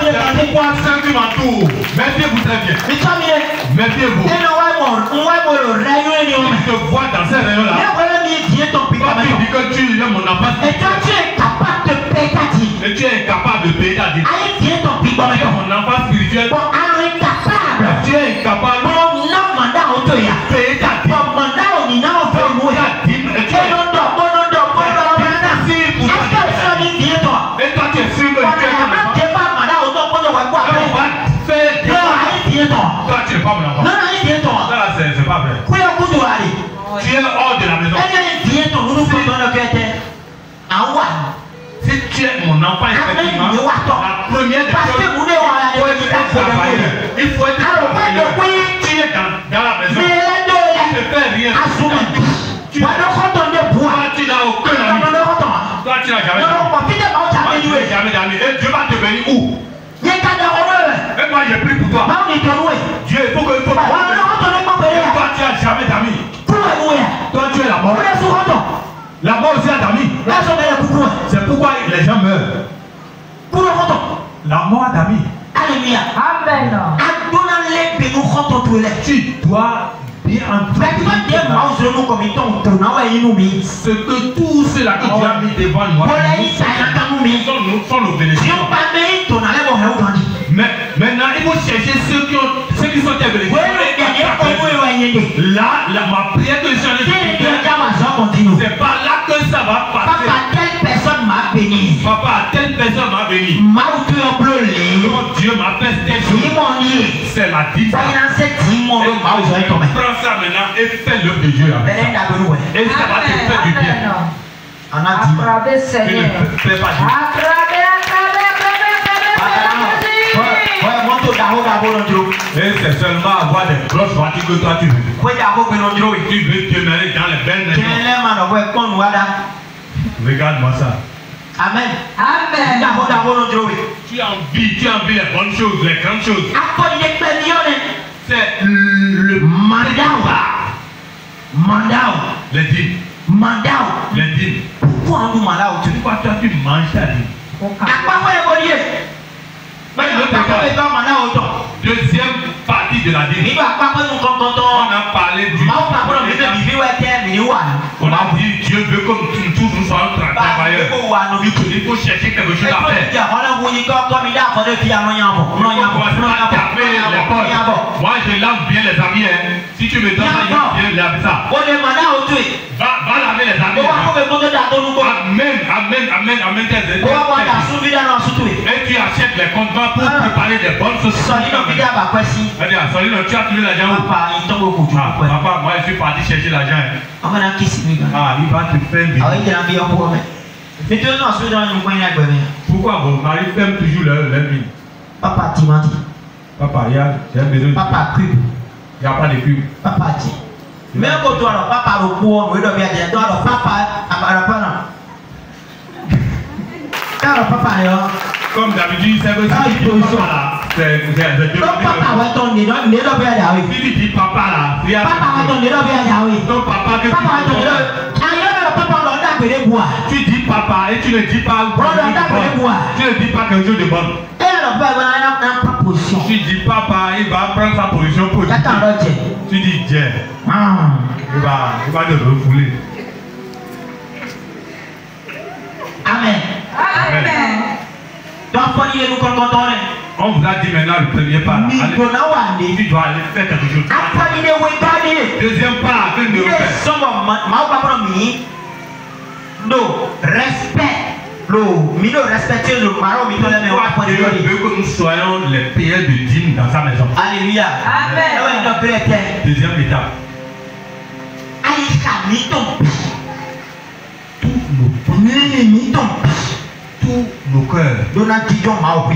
C'est pourquoi ceux qui m'entourent, méfiez-vous très bien. Méfiez-vous. Ils te voient dans ces rayons-là. Toi, tu dis que tu es mon enfant. Et toi, tu es incapable de payer ta dîme. Et tu es incapable de payer ta dîme. Tu es mon enfant spirituel. Tu es incapable de payer ta dîme. Et toi, tu es sûr que tu es mon enfant. Toi, tu n'es pas mon enfant. Ça, c'est pas vrai. Tu es hors de la maison. Si tu es mon enfant, effectivement, la première des choses, il faut être travailleur. Tu es dans la maison. Tu ne fais rien. Tu n'as aucun ami. Toi, tu n'as jamais d'amis. Et Dieu va te bénir où? Et moi, j'ai pris pour toi. Dieu, il faut que toi, tu n'as jamais d'amis. Toi, tu es la mort. La mort aussi a d'amis. C'est pourquoi les gens meurent. La mort a d'amis. Alléluia. Amen. Tu dois bien entrer. Ce que tous ceux-là que tu as mis devant moi sont nos bénédictions. Mais maintenant, il faut chercher ceux qui sont tes bénédictions. Là, ma prière que je suis en train de faire, c'est pas là que ça va passer. Papa, telle personne m'a béni. Papa, telle personne m'a béni. Quand Dieu m'a fait telle chose, c'est la dite. Prends ça maintenant et fais l'œuvre de Dieu. Et ça va te faire du bien. Tu ne fais pas du bien. Et c'est seulement avoir des grosses voitures que toi tu veux. Tu veux demeurer dans les belles maisons. Regarde-moi ça. Amen. Amen. Tu envies les bonnes choses, les grandes choses. C'est le mandat. Les dîmes. Les dîmes. Pourquoi toi tu manges ta dîme? Deuxième partie de la dîme. On a parlé du. On a dit Dieu veut que tous nous soyons travailleurs. Il faut chercher quelque chose à faire. Moi je lave bien les habits. Si tu me donnes ça, je vais laver ça. Va laver les habits. Amen. Et tu achètes les contenants pour préparer des bonnes choses. Tu as trouvé l'argent où? Papa, moi je suis parti chercher l'argent. Il va te faire bien. Pourquoi vos maris ferment toujours leur vie? Papa, tu m'as dit. Papa, j'ai besoin de. Papa, cube. Il n'y a pas de cube. Papa, dit. Même quand toi, papa, le courant, papa, papa, comme d'habitude, c'est que si tu dis papa là, c'est si tu dis papa là, ton papa que tu dis papa et tu ne dis pas tu ne dis pas quelque chose de bon. Tu dis papa, il va prendre sa position pour dire. Tu dis Dieu. Il va te refouler. On vous a dit maintenant le premier pas. Tu dois aller faire quelque chose. Deuxième pas, que nous devons faire. Respect. Dieu veut que nous soyons les payeurs de dîmes dans sa maison. Alléluia. Amen. Deuxième étape. Tous nos cœurs doivent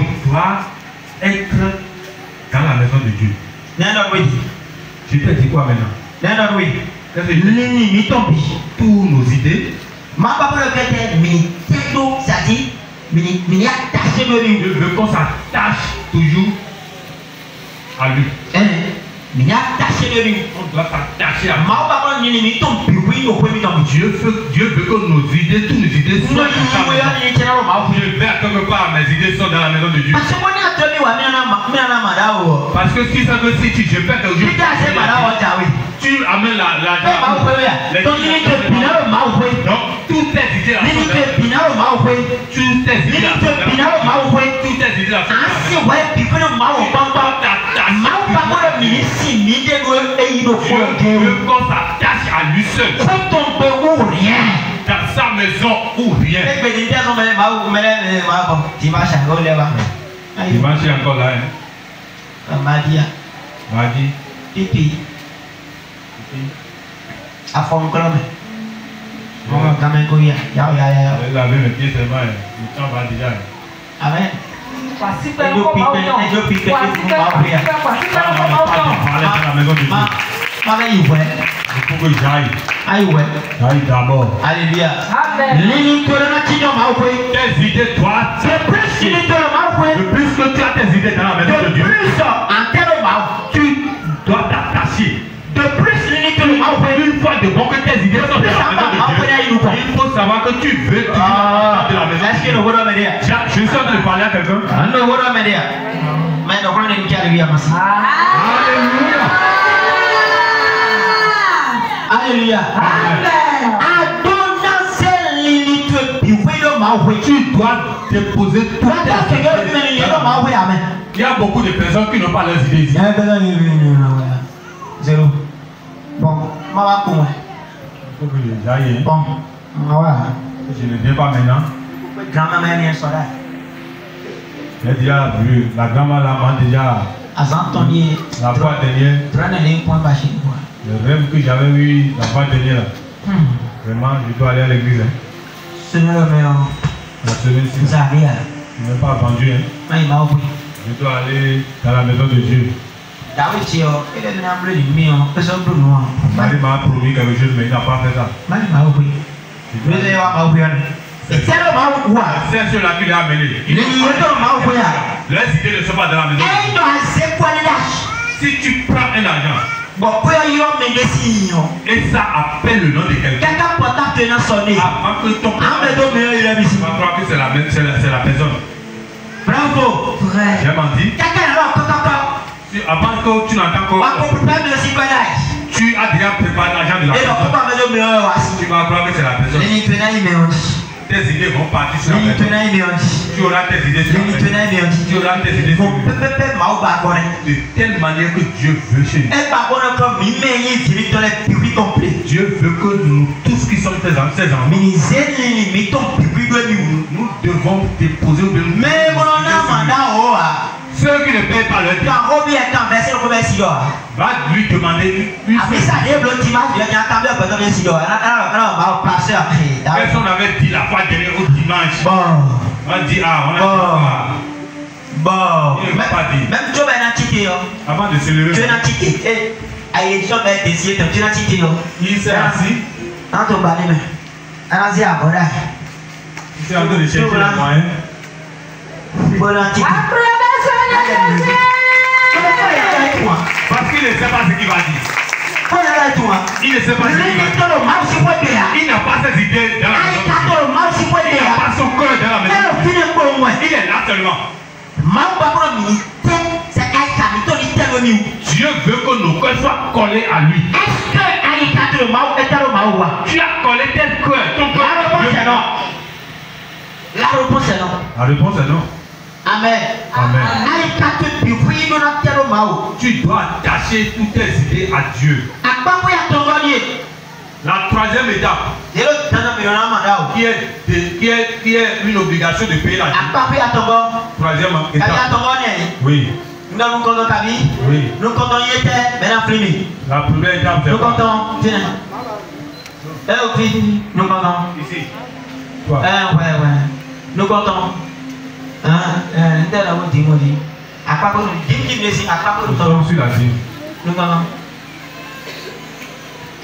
être dans la maison de Dieu. Je te dis quoi maintenant? Qu'est-ce que je dis? Tous nos idées, Dieu veut qu'on s'attache toujours à lui. On doit s'attacher à lui. Dieu veut que nos idées, toutes nos idées soient dans sa maison. Je vais à quelque part, mes idées sont dans la maison de Dieu. Parce que si ça veut, si je fais quelque chose, tu amènes l'argent. Donc, toutes tes idées là sont toutes tes idées là sont Dieu veut qu'on s'attache à lui seul. Dans sa maison ou rien. Dimanche est encore là. Mardi. Pipi. À fond comme. On va quand même courir. Je vais laver mes pieds seulement. Le temps va déjà. Amen. Il faut que j'aille. J'aille d'abord. Alléluia. Tes idées, toi, le plus que tu as tes idées dans la maison de Dieu, tu dois t'attacher. Une fois de bon que tes idées sont dans la maison de Dieu, il faut savoir que tu veux toujours de la maison de Dieu. Je suis en train de parler à quelqu'un. Alléluia. Tu dois déposer tout. Il y a beaucoup de personnes qui n'ont pas leurs idées ici. Zéro. Bon, il faut que j'aille. Bon, Je ne viens pas maintenant. J'ai déjà vu, la grand-mère là m'a déjà. La fois dernière, le rêve que j'avais eu la fois dernière là. Vraiment, je dois aller à l'église. La semaine-ci, je n'ai pas vendu. Je dois aller dans la maison de Dieu. Marie m'a promis quelque chose, mais il n'a pas fait ça. C'est ceux-là qui l'ont amené. Les idées ne sont pas dans la maison. Si tu prends un argent et ça appelle le nom de quelqu'un, avant que ton père, tu vas croire que c'est la personne. Bravo. J'ai menti. Avant que tu n'entends que tu as déjà préparé l'argent de la personne, tu vas croire que c'est la personne. Tes idées vont partir sur la personne. Tu auras tes idées sur la personne. Tu auras tes idées sur la personne. De telle manière que Dieu veut chez nous. Dieu veut que nous, tous qui sommes ses enfants, nous devons déposer de nous. Ceux qui ne payent pas leur dîme, va lui demander une seule. Qu'est-ce qu'on avait dit la fois dernière au dimanche? On a dit, on a dit quoi? Il ne m'a pas dit. Avant de se lever, il s'est assis. Il s'est en train de chercher les moyens. Parce qu'il ne sait pas ce qu'il va dire. Il ne sait pas ce qu'il va dire. Il n'a pas ses idées dans la maison. Il n'a pas son cœur dans la maison. Il est là seulement. Dieu veut que nos cœurs soient collés à lui. Tu as collé tel cœur. Ton cœur. La réponse est non. La réponse est non. Amen. Amen. Tu dois attacher toutes tes idées à Dieu. La troisième étape, qui est une obligation de payer la dîme. Troisième étape. Oui. Oui. Nous comptons y était, maintenant fini. La première étape, Nous comptons. Nous comptons. Ici. Toi. Ouais. Nous comptons. Nous sommes sur la dîme. Nous comptons.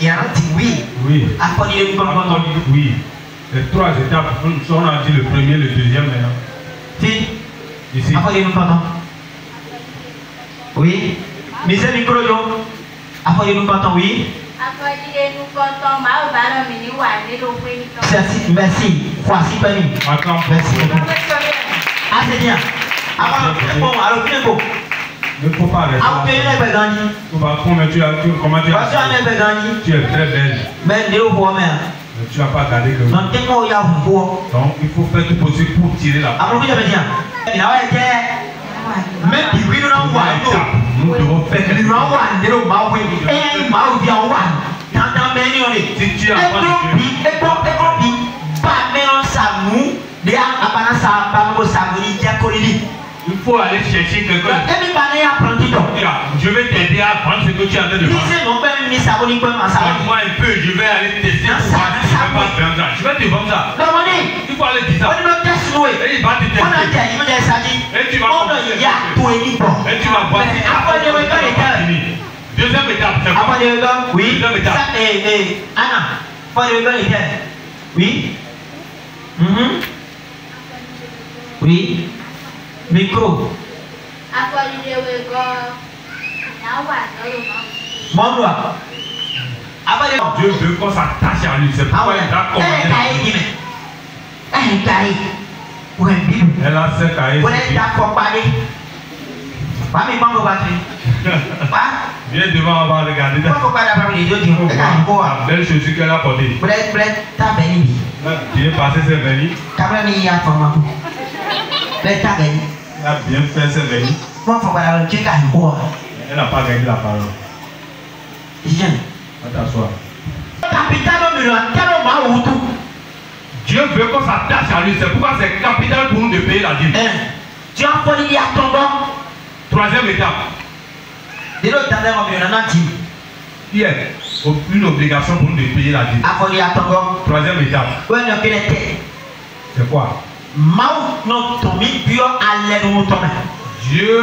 Il y a un petit oui. Oui. Oui. Les trois étapes, on a dit le premier, le deuxième maintenant. Ici. Nous comptons. Oui. Mise micro, yo. Après, nous comptons, oui. Merci. Voici, Penny. Attends. Merci. Ah, c'est bien. Alors, Ne faut pas rester. Comment tu es très belle. Mais tu n'as pas gardé le. Donc il faut faire tout possible pour tirer la parole. Même si nous devons faire quelque chose. Il faut aller chercher quelqu'un. Je vais t'aider à prendre ce que tu as de moi. Moi un peu, je vais aller tester pour voir si je vais pas faire ça. Je vais te vendre ça. Il faut aller dire ça. Et il va te tester. Et tu vas commencer. Et tu vas voir. Deuxième étape, c'est quoi? Oui. Deuxième étape. Anna, oui. Oui. Micro. Dieu veut qu'on s'attache à lui. C'est pourquoi il a commandé. Elle a ses cahiers. Viens devant, on va regarder. La belle chaussure qu'elle a portée. Viens passer ses vernis. Elle a bien fait ses vernis. Elle n'a pas gagné la parole. Va t'asseoir. Dieu veut qu'on s'attache à lui. C'est pourquoi c'est capital pour nous de payer la dîme. Troisième étape. Qui est une obligation pour nous de payer la dîme. Troisième étape. C'est quoi? Dieu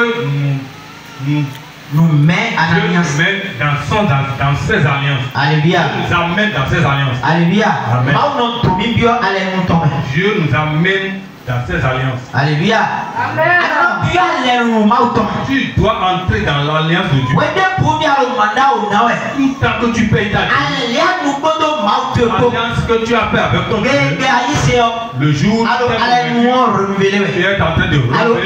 nous met en alliance. Dans ses alliances. Alléluia. Dieu nous amène dans ses alliances. Alléluia. Amen. Dieu nous amène dans ses alliances. Alléluia. Amen. Tu dois entrer dans l'alliance de Dieu. Tout temps que tu payes ta dîme. L'alliance que tu as fait avec ton Dieu. Le jour où tu es en train de renouveler.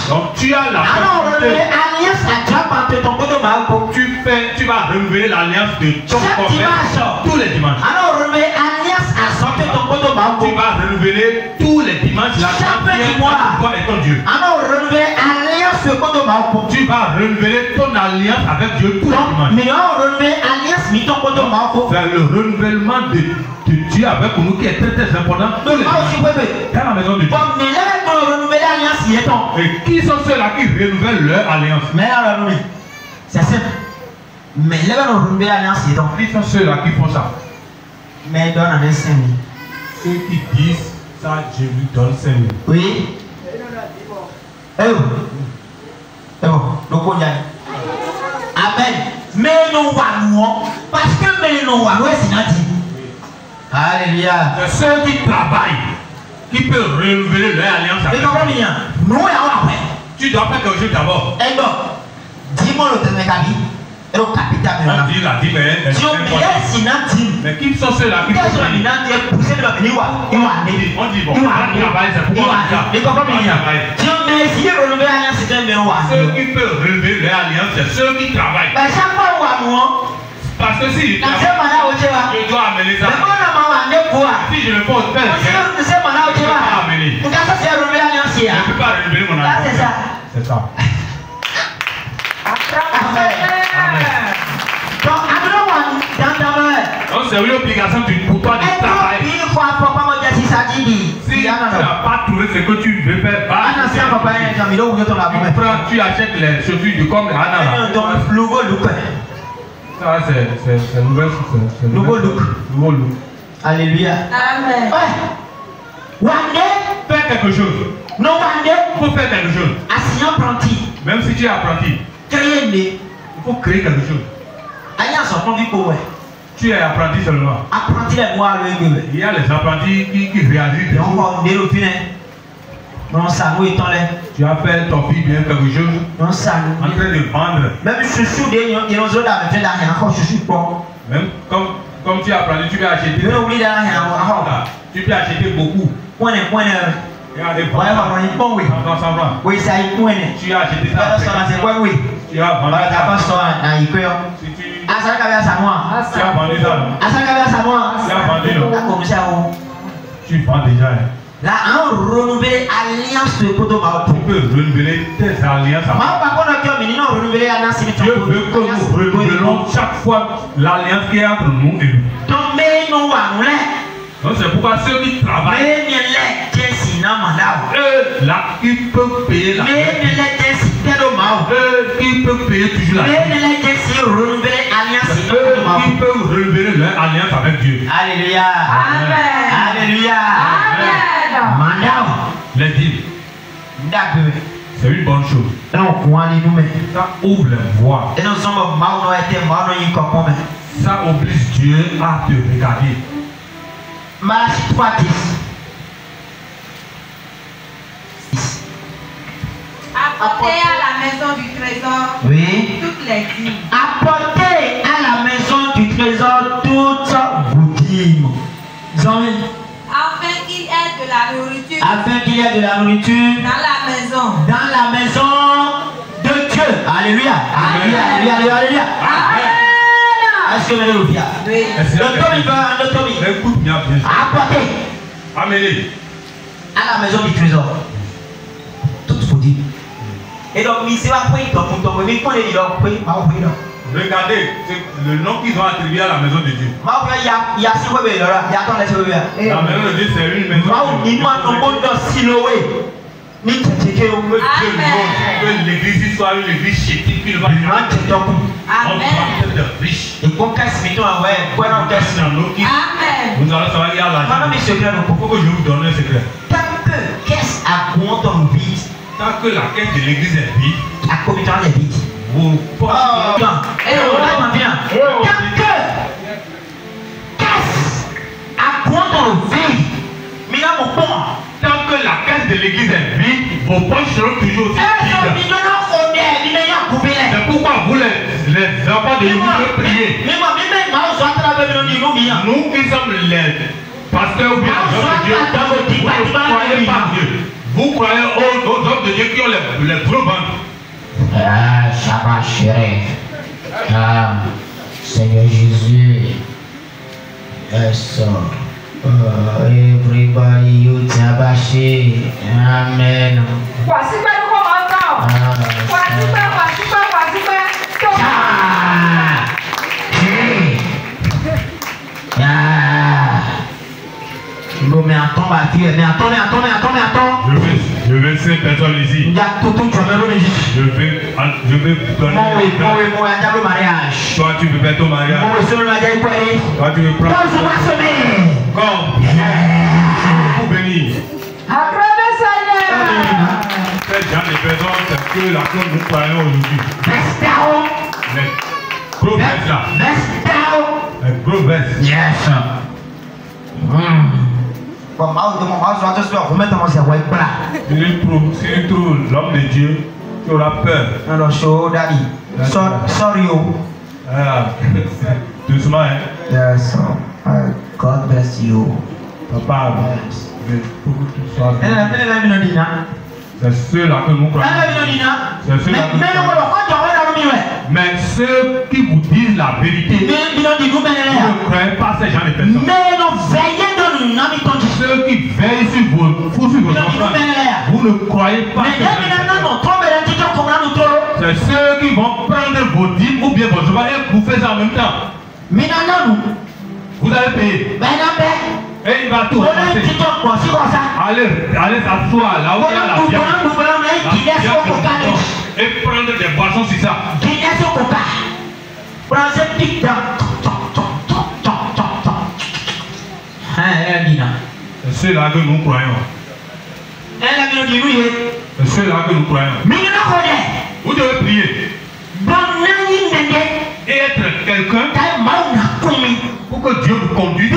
Donc tu as la tu vas renouveler l'alliance de ton commerce tous les dimanches. Tu vas renouveler tous les dimanches l'alliance toi et ton Dieu. Tu vas renouveler ton alliance avec Dieu tous les dimanches. C'est le renouvellement de Dieu avec nous qui est très très important tous les dimanches. Dans la maison de Dieu. Et qui sont ceux-là qui renouvellent leur alliance? C'est simple. Mais les gens ont renouvelé l'alliance. Qui sont ceux-là qui font ça? Mais donne avec 5 000. Ceux qui disent ça, je lui donne 5 000. Oui. Amen. Mais nous parce que nous alléluia. C'est ceux qui travaillent qui peuvent renouveler leur alliance avec nous. Tu dois faire quelque chose d'abord. Dis-moi le capital. Mais qui sont ceux-là qui font ça? On dit bon, on travaille, c'est pourquoi on travaille. Ceux qui peuvent relever leur alliance, c'est ceux qui travaillent. Parce que si je dois amener ça, si je ne peux pas faire, je ne peux pas amener. Je ne peux pas relever mon alliance. C'est ça. Donc c'est une obligation pour toi de travailler. Si tu n'as pas trouvé ce que tu veux faire, tu achètes les chaussures du comme Anna. Ça c'est nouveau look. Alléluia. Amen. Fais quelque chose. Il faut faire quelque chose. Même si tu es apprenti, il faut créer quelque chose. Tu es apprenti seulement. Il y a les apprentis qui réalisent. Tu appelles ton fils bien quelque chose en train de vendre. Même comme tu as appris, tu peux acheter. Tu peux acheter beaucoup. Regardez, tu as acheté ça. Tu as vendu ça. Si tu as vendu ça. Tu vends déjà. Là, on renouvelle alliance de Kotoba. Tu peux renouveler tes alliances. Dieu veut que nous renouvelons chaque fois l'alliance qui est entre nous et lui. Donc c'est pourquoi ceux qui travaillent, eux là, ils peuvent payer la dette. Eux qui peuvent payer toujours la dette. Eux qui peuvent renouveler leur alliance avec Dieu. Alléluia. Amen. Alléluia. Amen. Les dîmes, c'est une bonne chose. Ça ouvre les voies. Ça oblige Dieu à te regarder. Apportez à la maison du trésor toutes les dîmes. Apportez à la maison du trésor toutes vos dîmes. Afin qu'il y ait de la nourriture. Dans la maison de Dieu. Alléluia. Alléluia. Alléluia. Est-ce que vous avez le bien? Oui. Écoute bien. Apportez. Amenez. À la maison du trésor. Toutes vos dîmes. Et donc, regardez, c'est le nom qu'ils ont attribué à la maison de Dieu. La maison de Dieu, c'est une maison que l'église soit une église chétive qui ne va pas être de riche. Amen. Vous allez savoir qu'il y a l'argent. Il faut que je vous donne un secret. Tant que la caisse de l'église est vide, vous pensez tant que la caisse de l'église est vide, vos poches seront toujours aussi vides. C'est pourquoi vous les enfants de l'église priez. Nous qui sommes les pasteurs ou bien les hommes de Dieu, vous ne croyez pas Dieu. Vous croyez aux hommes de Dieu qui ont les gros ventres. Shabbat Sherif. Seigneur Jésus. Yes. Everybody you tabashi. Amen. Mais attends, ma fille, mais attends. Je vais ces personnes ici. Je vais donner mariage. Toi, tu veux faire ton mariage. Toi, tu veux prendre. Comme. Pour bénir. Ces gens de personnes, c'est que la chose nous croyons aujourd'hui. Les gros vestes là. Les gros vestes. Yes. Si tu trouves l'homme de Dieu, tu auras peur. Alors, show daddy. Sorry, you. Doucement, hein. Yes, God bless you. Papa, il faut que tu sois bien. C'est ceux-là que nous croyons. Mais ceux qui vous disent la vérité, vous ne croyez pas ces gens de personnes. Ceux qui veillent sur vos enfants, vous ne croyez pas ces gens. C'est ceux qui vont prendre vos dîmes ou bien vos offrandes et vous faites ça en même temps. Vous allez payer. Et il va tout passer. Allez s'asseoir là où il y a la viande. Et prendre des boissons sur ça. C'est ceux-là que nous croyons. C'est ceux-là que nous croyons. Vous devez prier. Et être quelqu'un pour que Dieu vous conduise.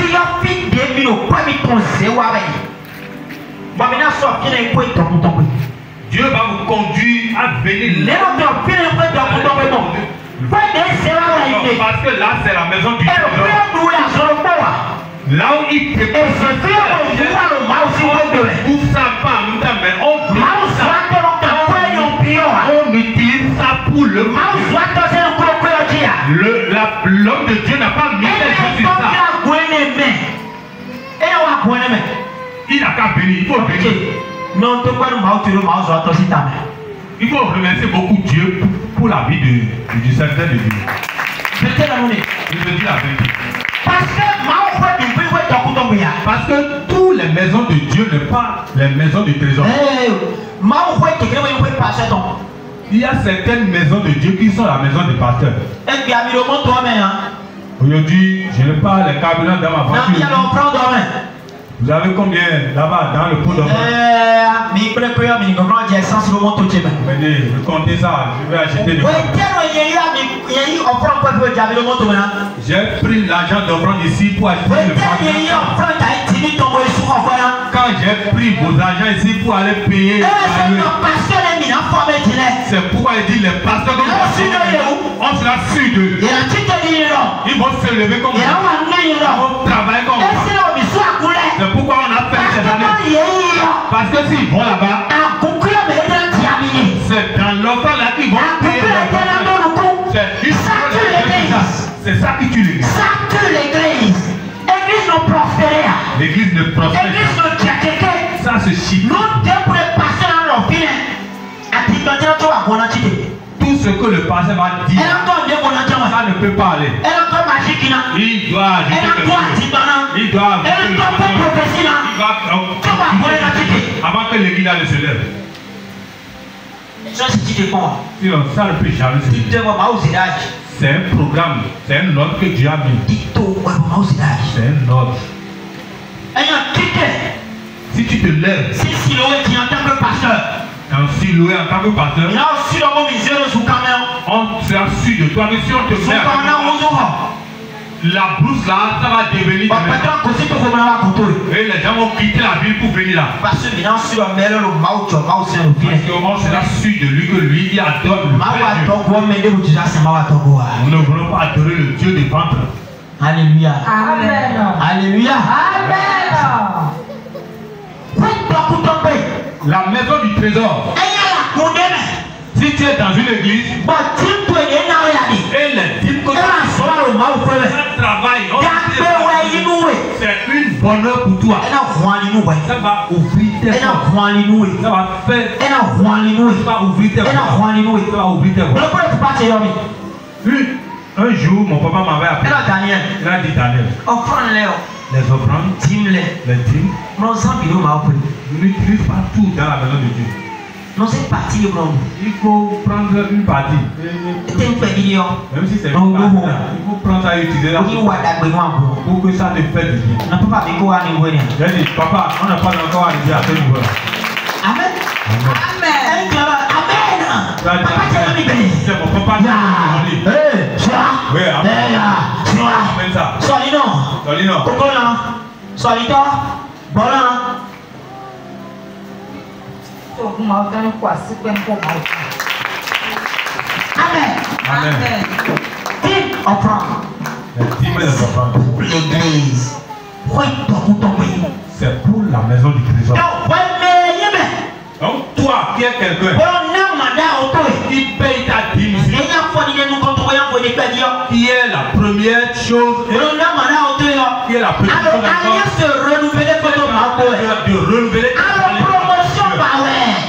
Dieu va vous conduire à venir là. Parce que là c'est la maison du trésor. Là où il te ouvre ça pas en même temps, mais on utilise ça pour le mal. L'homme de Dieu n'a pas mis les choses sur ça. Il n'a qu'à bénir, il faut bénir. Il faut remercier beaucoup Dieu pour la vie du serviteur de Dieu. Je veux dire la vérité. Parce que toutes les maisons de Dieu ne sont pas les maisons du trésor. Il y a certaines maisons de Dieu qui sont la maison des pasteurs. Aujourd'hui, je n'ai pas les carburants dans ma voiture. Vous avez combien là-bas dans le pot d'offrande? Venez, comptez ça, je vais acheter des J'ai pris l'argent d'offrande ici pour acheter le quand j'ai pris vos argents ici pour aller payer, c'est pourquoi il dit les pasteurs on sera sûr d'eux. Ils vont se lever comme ça. Ils vont travailler comme ça. C'est pourquoi on a fait ces années. Parce que s'ils vont là-bas, c'est dans l'offrande là qu'ils vont payer. C'est ça qui tue l'église. Ça tue l'église. L'église ne prospère. L'église ne prospère. L'église ne tient. Ça se chie. Nous devons passer dans nos filets. Tout ce que le pasteur va dire, ça ne peut pas aller. Il doit ajouter quelque chose. Il doit ajouter avant que l'église se lève. Sinon, ça ne peut jamais se lever. C'est un programme, c'est un ordre que Dieu a mis. C'est un ordre. Si tu te lèves, en tant que pasteur, on sera sûr de toi que si on te met la brousse là, ça va devenir et les gens vont quitter la ville pour venir là. Parce qu'on sera sûr de lui que lui il adore le vrai Dieu. Nous ne voulons pas adorer le Dieu des ventres. Alléluia. Amen. Alléluia. Amen. La maison du trésor. Si tu es dans une église et les dîmes que tu travailles, c'est une bonne heure pour toi. Ça va ouvrir tes portes. Ça va faire. Ça va ouvrir tes portes. Ça va ouvrir tes portes. Un jour, mon papa m'avait appelé. Il a dit Daniel. Les offrandes, les dîmes, ne n'utilise pas tout dans la maison de Dieu. Non, c'est parti le blanc. Il faut prendre une partie. Même si c'est une partie, il faut prendre ça et utiliser la pour que ça te fait du bien. J'ai dit, papa, on n'a pas encore arrivé à ce niveau-là. Amen. Amen. Amen. C'est mon papa qui m'a dit. Oui, amen ça. Solino. Solito. Bolan. Amen. Amen. Dîme offrande. Les dîmes et les offrandes. L'église. C'est pour la maison du trésor. Donc toi qui es quelqu'un qui paye ta dîme ici, qui est la première chose, qui est la première chose de renouveler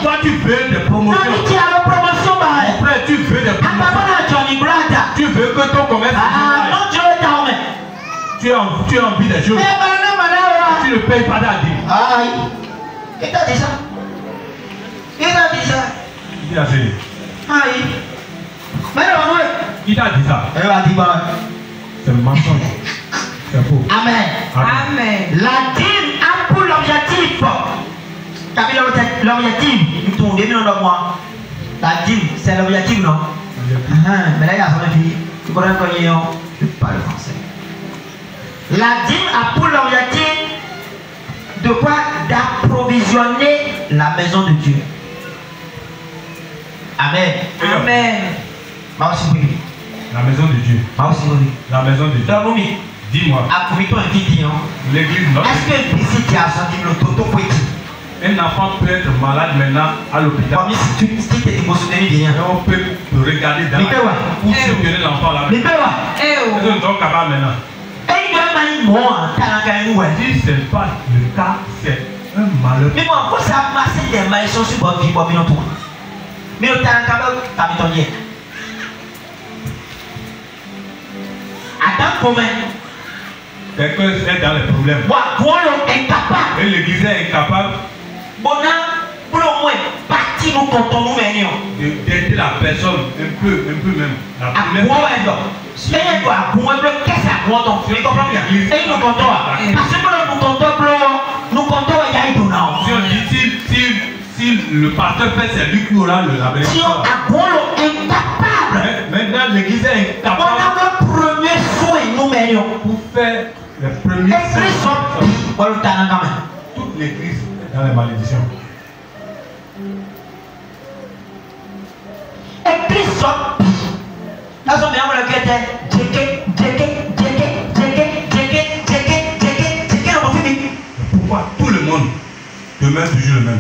toi tu veux des promotions. Après tu veux des promotions. Tu veux que ton commerce tu as envie des choses. Tu ne payes pas ta dîme. Qui t'a dit ça? Qui t'a dit ça? Qui t'a dit ça? Qui t'a dit ça? C'est un mensonge. C'est faux. Amen. Amen. La dîme a pour l'objectif. T'as vu l'objectif? Nous tournons bien dans moi. La dîme, c'est l'objectif, non? Mais là, il y a son fille. Tu connais quoi, je parle français. La dîme a pour l'objectif de quoi? D'approvisionner la maison de Dieu. Amen. Amen. La maison de Dieu. La maison de Dieu. Dis-moi. L'église, non? Est-ce que ici tu as senti le toto petit? Un enfant peut être malade maintenant à l'hôpital. Comme si tu t'es émotionné bien. Et on peut te regarder dans la pour soutenir l'enfant là. Mais pas Est-ce que nous sommes capables maintenant? Si ce n'est pas le cas, c'est un malheur. Mais moi, pourquoi ça a passé des malédictions sur votre vie pour venir tout? Mais le temps t'as mis ton lien. Attends comment? Quelqu'un est dans les problèmes. Incapable. Et l'église est incapable Pour le moins, parti nous comptons nous maintenant. d'aider la personne un peu même. La À première quoi est-ce qu'est-ce que vous comprenez bien? Et nous comptons. Parce que nous comptons, il y a un donnant. Si on dit si le pasteur fait, c'est lui qui aura le label. Si on a incapable. Maintenant l'église est On incapable a le premier soin nous maintenant. pour faire les premiers soins. Toute l'église est dans les malédictions. Pourquoi tout le monde demeure toujours le même?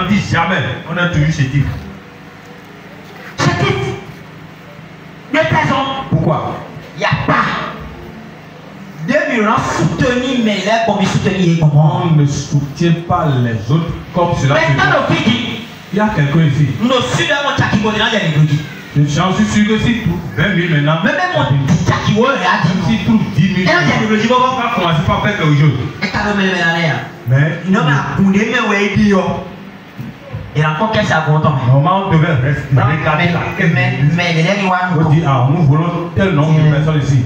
On dit jamais, on a toujours ce type. Pourquoi? Il n'y a pas. 2000 ans soutenir mes lèvres comme ils soutenaient. On ne soutient pas les autres comme cela. Il y a quelqu'un ici. J'en suis sûr que si tout 20 000 maintenant, si tout 10 000, on va commencer par faire quelque chose. Mais normalement on devait regarder la on dit, ah, nous voulons tel nombre de personnes ici.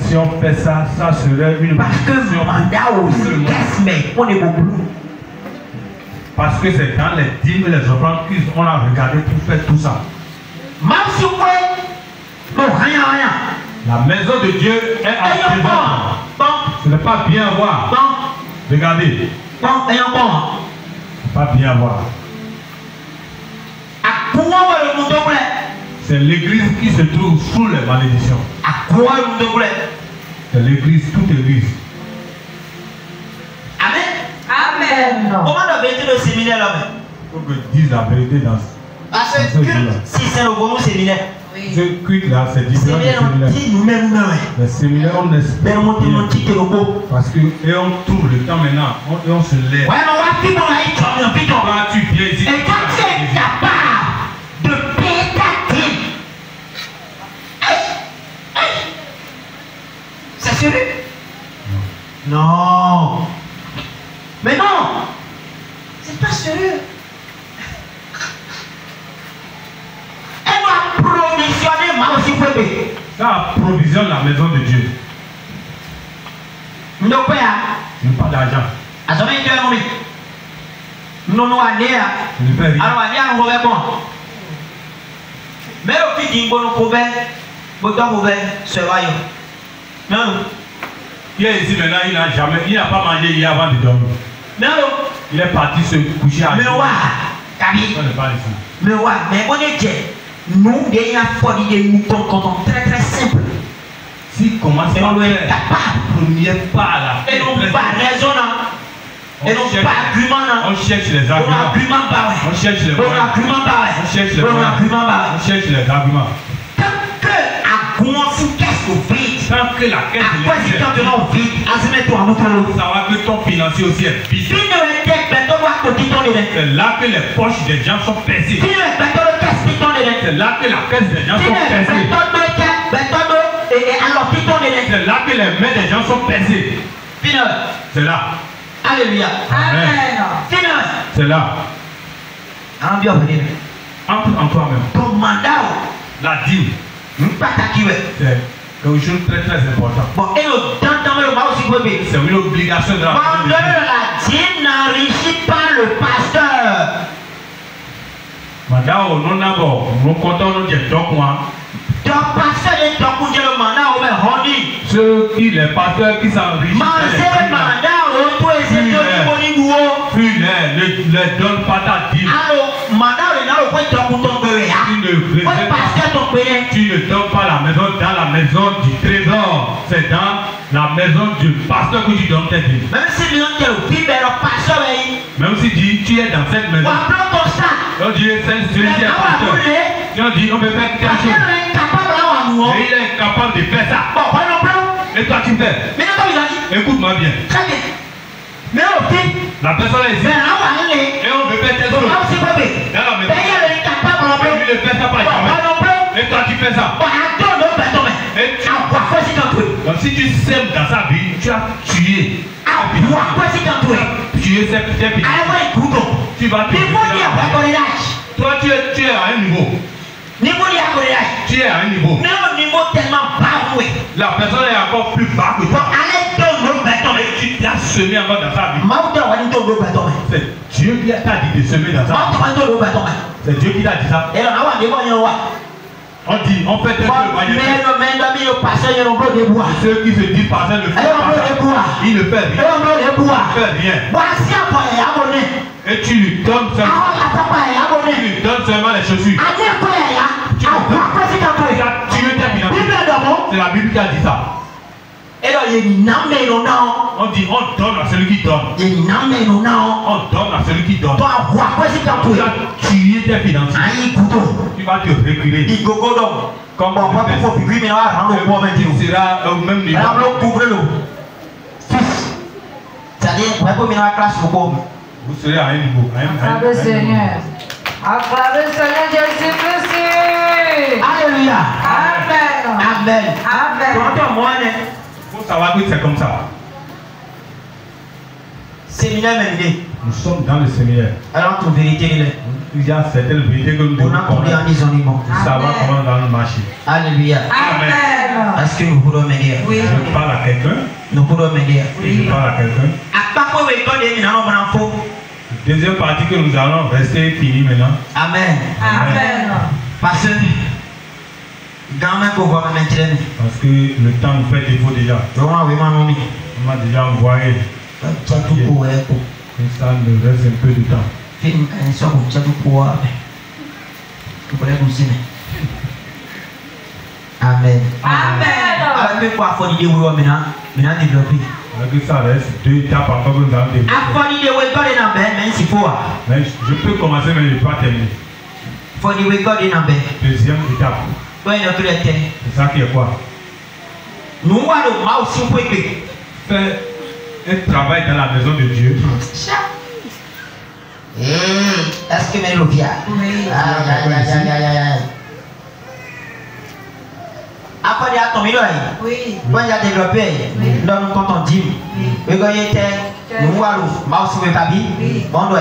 Si on fait ça, ça serait une parce que c'est dans les dîmes et les offrandes qu'on a regardé pour faire tout ça. La maison de Dieu est en présence. Ce n'est pas bien voir. Regardez. Ce n'est pas bien voir. C'est l'église qui se trouve sous les malédictions. C'est l'église, toute l'église. Amen. Comment doit-il le séminaire là? Il faut que je dise la vérité dans ce jour-là. Si c'est le bon séminaire. Ce culte là, c'est différent du séminaire. Le séminaire, on espère bien. Parce que, et on trouve le temps maintenant, et on se lève. Ouais, mais on va Quand tu viens ici, et quand tu es capable de payer ta dîme, c'est sérieux? Non. Mais non, c'est pas sérieux. Elle va provisionner ma aussi bébé. ça approvisionne la maison de Dieu. Nous n'avons pas d'argent. Je ne fais rien. Mais au fait, il Qui est ici maintenant, il n'a pas mangé hier avant de dormir. Il est parti se coucher à l'heure. On n'est pas ici. Mais on est nous, il y a une fois, nous comptons très très simple. Si Si commence par faire premier pas là. Et non pas raison. Et non pas argument. On cherche les arguments. On cherche les arguments. On cherche les arguments. On cherche les arguments. Tant que la caisse de l'église ça va que ton financier aussi est vide. C'est là que les poches des gens sont percées. C'est là que la caisse des gens sont percées. C'est là que les mains des gens sont percées. C'est là. Alléluia. Amen. C'est là. Entre en toi-même. La dîme. C'est quelque chose de très très important. C'est une obligation de la dîme n'enrichit pas le pasteur. Madame, non d'abord, nous comptons nous dire donc moi. Ceux qui, les pasteurs qui s'enrichissent, tu ne donnes pas ta dîme. Tu ne donnes pas la maison dans la maison du trésor. C'est dans la maison du pasteur que tu donnes tes dîmes. Même si tu es dans cette maison. On dit celui-ci est pasteur. On dit on peut faire quelque chose. Et il est incapable de faire ça. Et toi tu fais. Écoute-moi bien. La personne est ici. Et on veut faire quelque chose. Dans la maison. Et lui ne fait ça pas jamais. Et toi tu fais ça. Donc si tu sèmes dans sa vie, tu as tué. Tu es cette tu vas te toi tu es à un niveau. Tu es à un niveau. La personne est encore plus bas que toi. Et tu t'as semé encore dans sa vie. C'est Dieu qui t'a dit de semer dans sa vie. C'est Dieu qui t'a dit ça. On dit, on fait un peu ceux qui se disent passer le feu, il ne fait rien. Il ne fait rien. Et tu lui donnes seulement les chaussures. Tu as tué tes finances. C'est la Bible qui a dit ça. On dit, on donne à celui qui donne. On donne à celui qui donne. Tu as tué tes finances. Tu vas te reculer. Comme tu seras au même niveau. Vous serez à un niveau. Acclamez Seigneur. Acclamez Seigneur Jésus-Christ. Alléluia. Amen. Amen. Amen. Il faut savoir que c'est comme ça. Séminaire mené. Nous sommes dans le séminaire. Alors ton vérité il est. Il y a certaines vérités que nous devons connaître pour savoir comment nous marcher. Alléluia. Amen. Est-ce que nous voulons m'aider? Oui. Je parle à quelqu'un. Nous voulons m'aider. Je parle à quelqu'un. Deuxième partie que nous allons rester fini maintenant. Amen. Amen. Parce que parce que le temps nous fait défaut déjà. On m'a déjà envoyé. Et ça nous reste un peu de temps. Amen. Amen. Avec ça reste deux étapes encore que nous allons développer. Mais je peux commencer mais je ne vais pas terminer. Deuxième étape. C'est ça qui est quoi? Faire un travail dans la maison de Dieu. Est-ce que mes lopias? Après, il y a ton milieu. Oui. Quand il y a développé, dans le quand on dit, nous allons, on doit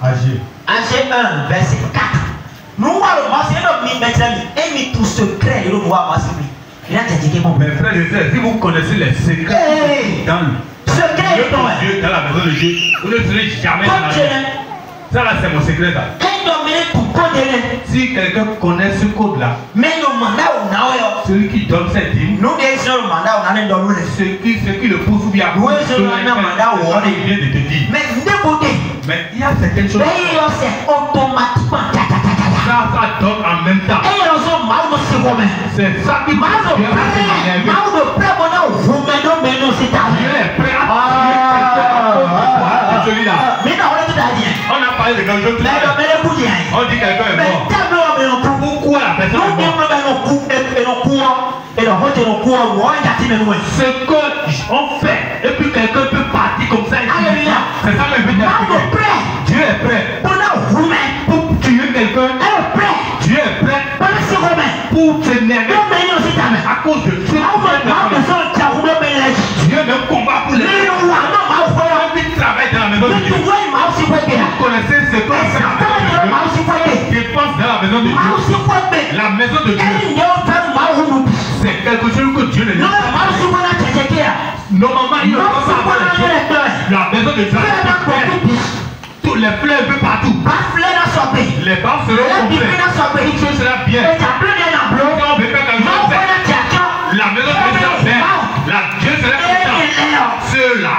Agir. Agir 1, verset 4. Nous allons et tout secret, nous Mes frères et sœurs, si vous connaissez les secrets dans le secret Dieu, dans la maison de Dieu, vous ne serez jamais dans la vie. Ça là, c'est mon secret là. Si quelqu'un connaît ce code là, celui qui donne cette dîme, ce qui le pousse ou bien il vient de te dire. Mais il y a certaines choses. Ça donne en même temps. C'est ça qui Dieu est prêt à celui-là. On a parlé de quelque chose. On dit quelqu'un est mort. Pourquoi la personne est morte? Ce qu'on fait, et puis quelqu'un peut partir comme ça. C'est ça le but. Dieu est prêt. Pour tuer quelqu'un. Dieu est prêt. Pour t'énerver. À cause de Dieu. Dieu ne combat pour les gens. Qui travaille dans la maison de Dieu. Vous connaissez ce qu'on fait dans la maison de Dieu. Qui pense dans la maison de Dieu. La maison de Dieu. C'est quelque chose que Dieu ne dit pas. Normalement, il ne peut pas avoir la maison de Dieu. Tous les fleurs un peu partout. Les barres seront complètes. Tout chose sera bien. Si on veut faire quelque chose, la maison de Dieu sera bien. La Dieu sera content. Ceux-là,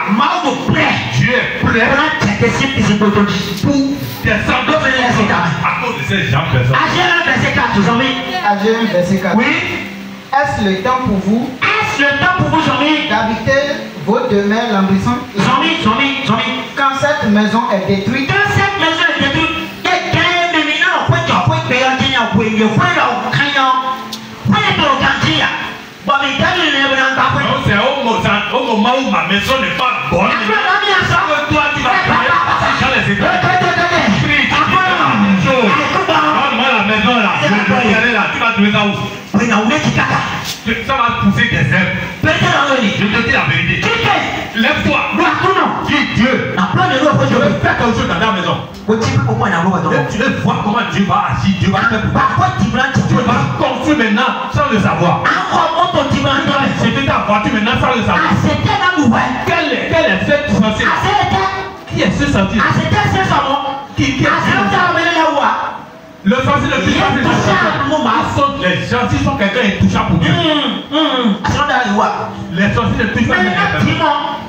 Dieu est prêt pour descendre à cause de ces gens personnes. Agir verset 4. Oui. Est-ce le temps pour vous d'habiter vos demeures lambrissantes? Quand cette maison est détruite, C'est au moment où ma maison n'est pas bonne. Toi, tu vas prier. Moi, la maison là, je vais aller là. Tu vas trouver ça où? Ça va pousser des herbes. Je te dis la vérité. Lève-toi. Dis Dieu. Je vais faire quelque chose dans la maison. Tu veux voir comment Dieu va agir. Dieu va faire pour toi. Tu vas construire maintenant sans le savoir. C'était ta voiture maintenant sans le savoir. Quel est cette sorcière? Qui est ce sorcier? Qui est ce le sorcier le plus facile, les sorciers sont quelqu'un intouchable pour Dieu. Les sorciers le plus facile.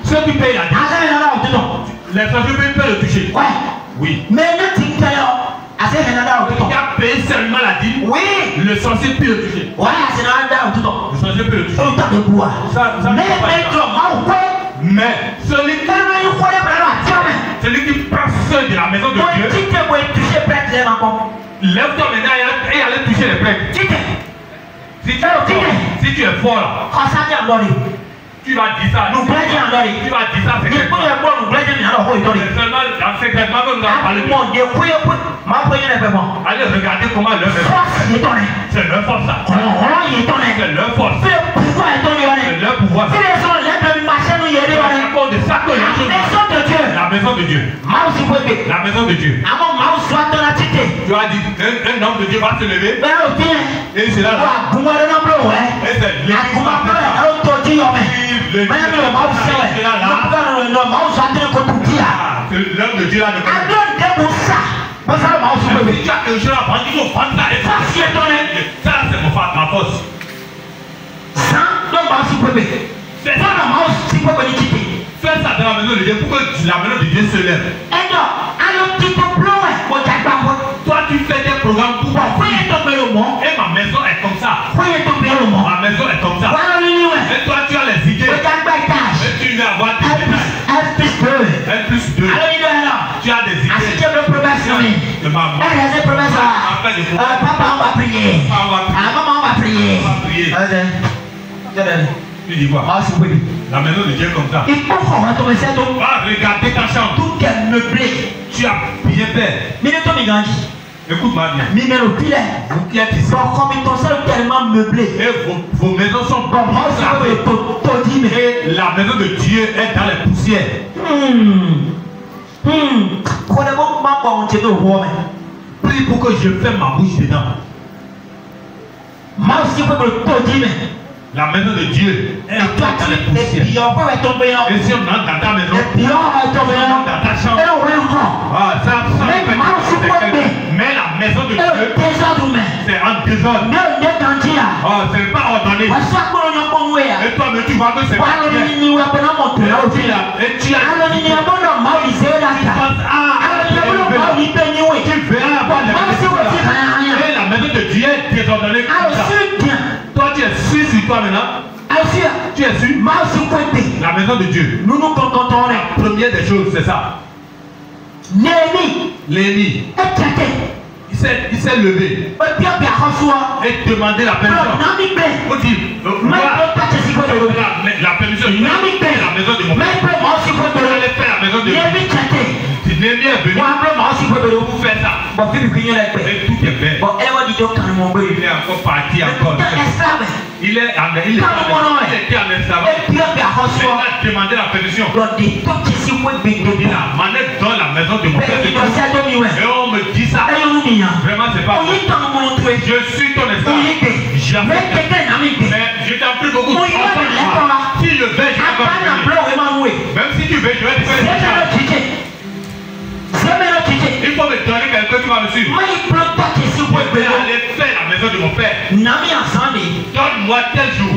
Ceux qui payent la dette. Les sorciers peuvent le toucher. Oui. Mais il a payé seulement la dîme. Oui. Le sorcier peut le toucher. Le sorcier peut le toucher. Mais celui qui prend ceux de la maison de Dieu, lève-toi maintenant et allez toucher les prêtres. Si tu es fort là, tu vas dire ça. Tu vas dire ça secrètement. Seulement dans secrètement que nous allons parler de. Allez regarder comment leur est. C'est leur force là. C'est leur force. C'est leur pouvoir. C'est à cause de ça que les choses. La maison de Dieu. La maison de Dieu. Tu as dit, un homme de Dieu va se lever. Et c'est là. Et c'est l'homme de Dieu là. Tu as quelque chose à prendre, il faut prendre ça. Ça c'est ma force. Fais ça dans la maison de Dieu pour que la maison de Dieu se lève. Toi tu fais des programmes pour moi. Et ma maison est comme ça. Ma maison est comme ça. Et toi tu as les idées. Et tu veux avoir des détails. N+2. Tu as des idées. De maman. Papa, on va prier. Maman, on va prier. Tu dis quoi? La maison de Dieu est comme ça. Va regarder ta chambre. Tout est meublé. Tu as bien fait. Écoute-moi bien. Vous qui êtes ici. Tellement meublé. Et vos maisons sont bonnes. Et la maison de Dieu est dans les poussières. Prie pour que je fasse ma bouche dedans. La maison de Dieu est dans les poussières. Et si on entre dans ta maison, dans ta chambre, mais la maison de Dieu, c'est en désordre. C'est pas ordonné. Et toi, mais tu vois que c'est pas bien. Et tu as tu verras avoir la maison de Dieu est désordonnée. donné Alors, ça. c'est bien. Toi, tu es sûr sur toi maintenant. Tu es sûr? La maison de Dieu. Nous nous contentons. La première des choses, c'est ça. Néhémie. Il s'est levé et demandé la permission. On dit, la permission, il a la maison de mon père. Il allait faire la maison de Dieu. Néhémie est venu pour faire ça. Et tout est fait. Il est encore parti encore. Il était en esclavage. Il a demandé la permission. Il a demandé dans la maison de mon père. Et on me dit ça. Vraiment, c'est pas vrai. Je suis ton esclave. Mais je t'en prie beaucoup. Si je vais, je vais pas venir. Même si tu veux, je vais te faire des choses. Il faut me donner quelqu'un qui va me suivre. Je vais aller faire la maison de mon père. Donne-moi tel jour.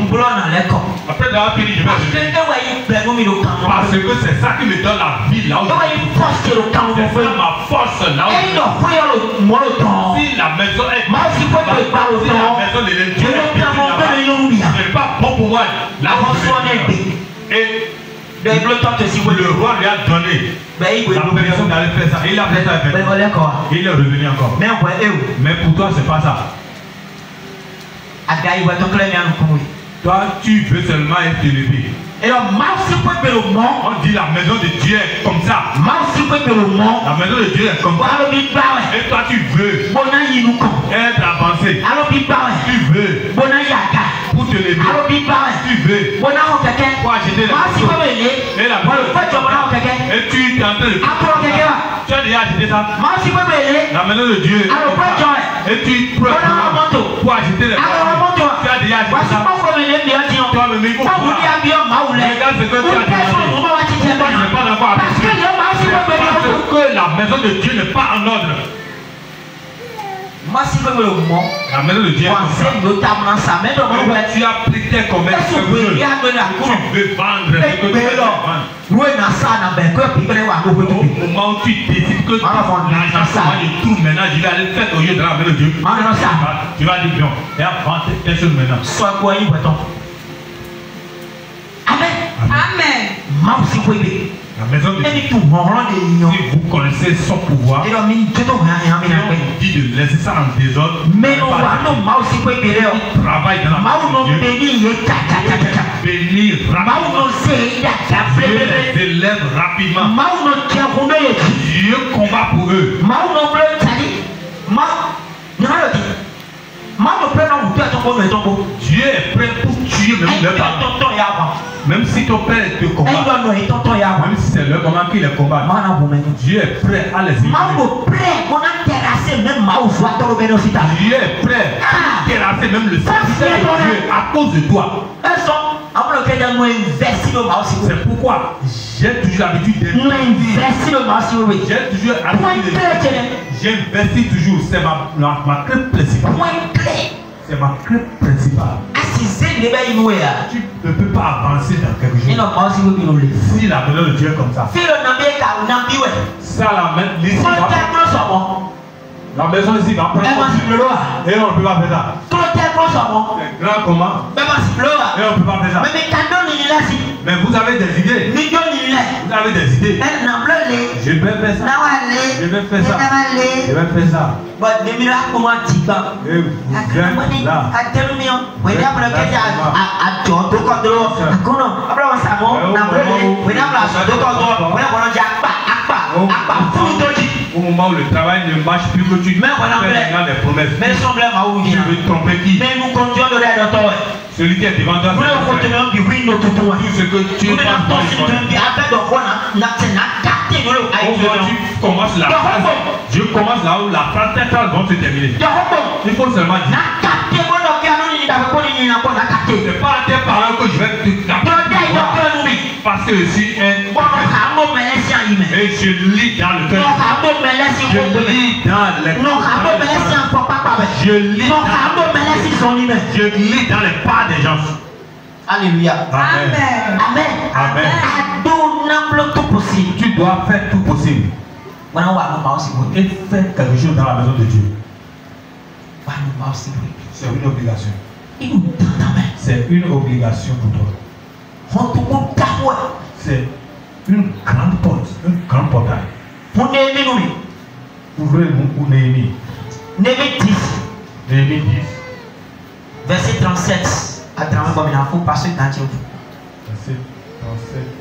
Après d'avoir fini, je vais venir. Parce que c'est ça qui me donne la vie là où je suis. C'est ma force là où je suis. Si la maison est si la maison de Dieu ce n'est pas bon pour moi. Là où je suis. Et le roi lui a donné la permission d'aller faire ça. Il a fait ça avec lui. Il est revenu encore. Mais pour toi, c'est pas ça. Toi, tu veux seulement être élevé. On dit la maison de Dieu est comme ça. La maison de Dieu est comme ça. Et toi, tu veux être avancé. Tu veux pour te lever. Tu veux pour acheter la maison. Et la maison. Et tu es en train de tu as déjà acheté ça. La maison de Dieu. Et tu prends pour acheter la maison. Tu as déjà acheté ça. Toi, le micro. Regarde ce que tu as demandé. Toi, je n'ai pas d'accord avec parce que la maison de Dieu n'est pas en ordre. La maison de Dieu est comme ça. Tu as pris tes commerces. Tu veux vendre ce que tu veux vendre. Au moment où tu décides que l'argent je trouve maintenant, je vais aller faire au lieu de la maison de Dieu. Tu vas dire non. Et à vendre tes choses maintenant. Amen. La maison de Dieu. Si vous connaissez son pouvoir, et on dit de laisser ça en désordre, il travaille dans la maison de Dieu. Bénir rapidement. Dieu les élève rapidement. Dieu combat pour eux. Dieu est prêt pour tuer même leur parents. Même si ton père te combat, même si c'est leur maman qui les combat, Dieu est prêt à les éliminer. Dieu est prêt à terrasser même le serviteur de Dieu à cause de toi. C'est pourquoi j'ai toujours l'habitude d'investir. J'ai toujours j'investis toujours. C'est ma clé principale. C'est ma clé principale. Tu ne peux pas avancer dans quelque chose si la maison de Dieu est comme ça. Ça, la maison ici va prendre. Et on ne peut pas faire ça. C'est grand comment? Et on ne peut pas faire ça. Mais vous avez des idées. Vous avez des idées. Je vais faire ça. Je vais faire ça. Je vais faire ça. Et vous êtes là. Au moment où le travail ne marche plus, que tu fais maintenant des promesses. Tu veux tromper qui? Celui qui est devant toi. Tout ce que tu commences la phrase. Je commence là où la phrase, tes phrases vont se terminer. Il faut seulement dire. C'est pas à tes paroles que je vais te capter. Parce que je suis un. Et je lis dans le cœur. Je lis dans les. Je lis dans les pas des gens. Alléluia. Amen. Amen. Amen. Tu dois faire tout possible. Et faire quelque chose dans la maison de Dieu. C'est une obligation. C'est une obligation pour toi. C'est une grande porte, un grand portail. Ouvrez-nous pour Néhémie. Néhémie 10. Néhémie 10. Verset 37 à 38. Verset 37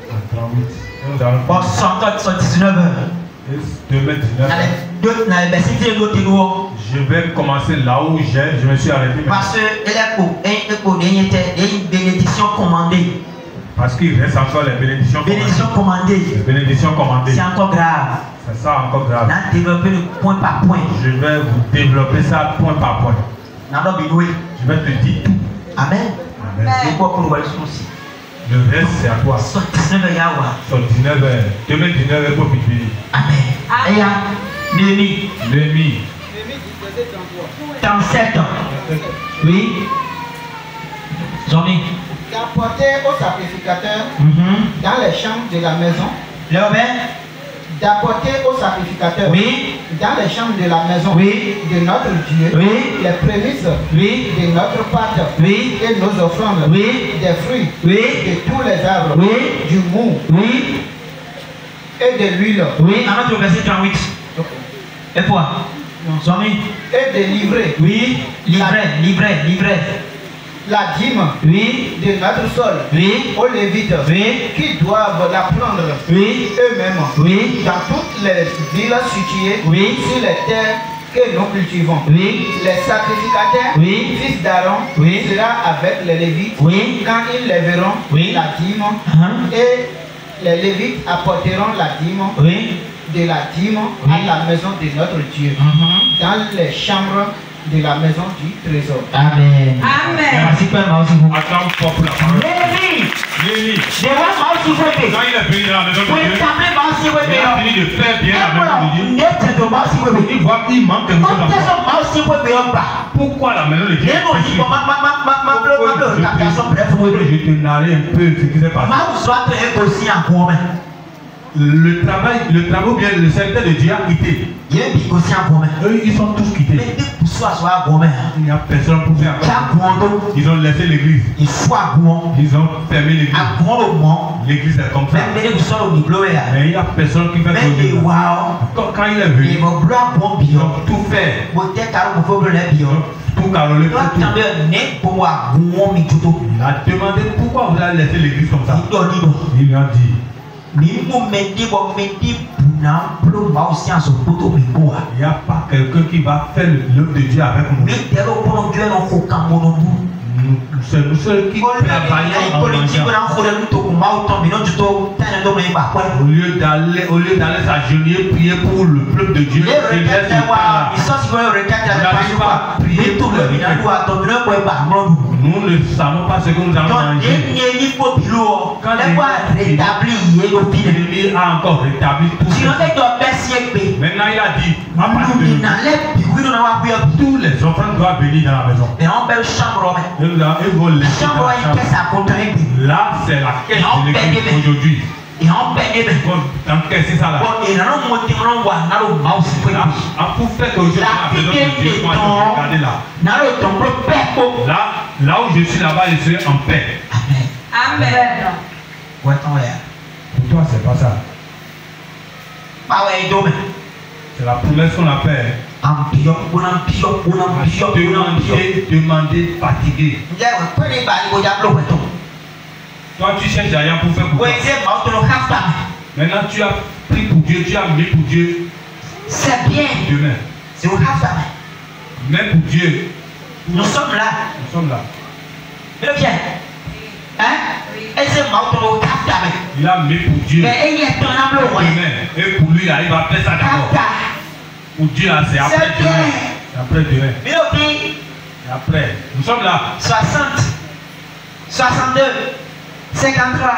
à 38. Nous allons voir 19 heures. Je vais commencer là où je me suis arrêté. Parce que une bénédiction commandée. Parce qu'il reste encore les bénédictions commandées. Les bénédictions commandées. C'est encore grave. C'est ça encore grave. Développer le point par point. Je vais vous développer ça point par point. Je vais te dire tout. Amen. Amen. Le reste c'est à toi. Sur 19h. Demain 19h pour finir. Amen. Et Néhémie. Néhémie. 37 ans. Oui. Jean-Mi. D'apporter au sacrificateur dans les chambres de la maison. D'apporter au sacrificateur dans les chambres de la maison de notre Dieu les prémices de notre pâte et nos offrandes, des fruits de tous les arbres, du mou et de l'huile. Avant verset 38. Et quoi? Et de livrer. Livrer. La dîme de notre sol aux Lévites qui doivent la prendre eux-mêmes dans toutes les villes situées sur les terres que nous cultivons. Les sacrificateurs, fils d'Aaron, sera avec les Lévites quand ils lèveront la dîme et les Lévites apporteront la dîme de la dîme à la maison de notre Dieu dans les chambres de la maison du trésor. Amen. Merci pour Attends pour la parole. Lévi. Quand il est venu dans la maison de Dieu, il a fini de faire bien la maison de Dieu. Il voit qu'il manque quelque chose encore. Pourquoi la maison de Dieu est péchée? Je te narrer un peu ce qui s'est passé. Le travail bien, le serviteur de Dieu a quitté. Eux, ils sont tous quittés. Il n'y a personne pour faire. Ils ont laissé l'église. Ils ont fermé l'église. L'église est comme ça. Mais il n'y a personne qui fait quelque chose. Quand il est venu, ils ont tout fait. Tout carolé. Il a demandé pourquoi vous avez laissé l'église comme ça. Il lui a dit. Il n'y a pas quelqu'un qui va faire l'œuvre de Dieu avec nous. C'est nous seuls qui travaillons en au lieu d'aller s'agenouiller, prier pour le peuple de Dieu. Nous ne savons pas ce que nous allons manger. Quand l'ennemi a encore rétabli tout ça. Maintenant il a dit, tous les enfants doivent venir dans la maison. Ils vont laisser dans la chambre. Là, c'est la caisse de l'église aujourd'hui. Ils vont encaisser ça là. Pour faire que je sois à la maison de Dieu, regardez là. Là où je suis là-bas, je serai en paix. Amen. Pour toi, c'est pas ça. C'est la promesse qu'on appelle. Demander fatigué. Toi, tu cherches rien pour faire pour toi. Maintenant, tu as pris pour Dieu, tu as mis pour Dieu. C'est bien. Demain. Mais pour Dieu. Nous sommes là. Mais bien. Hein? Il a mis pour Dieu. Demain. Et pour lui, là, il va faire ça d'abord. Pour Dieu, là, c'est après demain. C'est après demain. Et après. Nous sommes là. 60, 62, 53,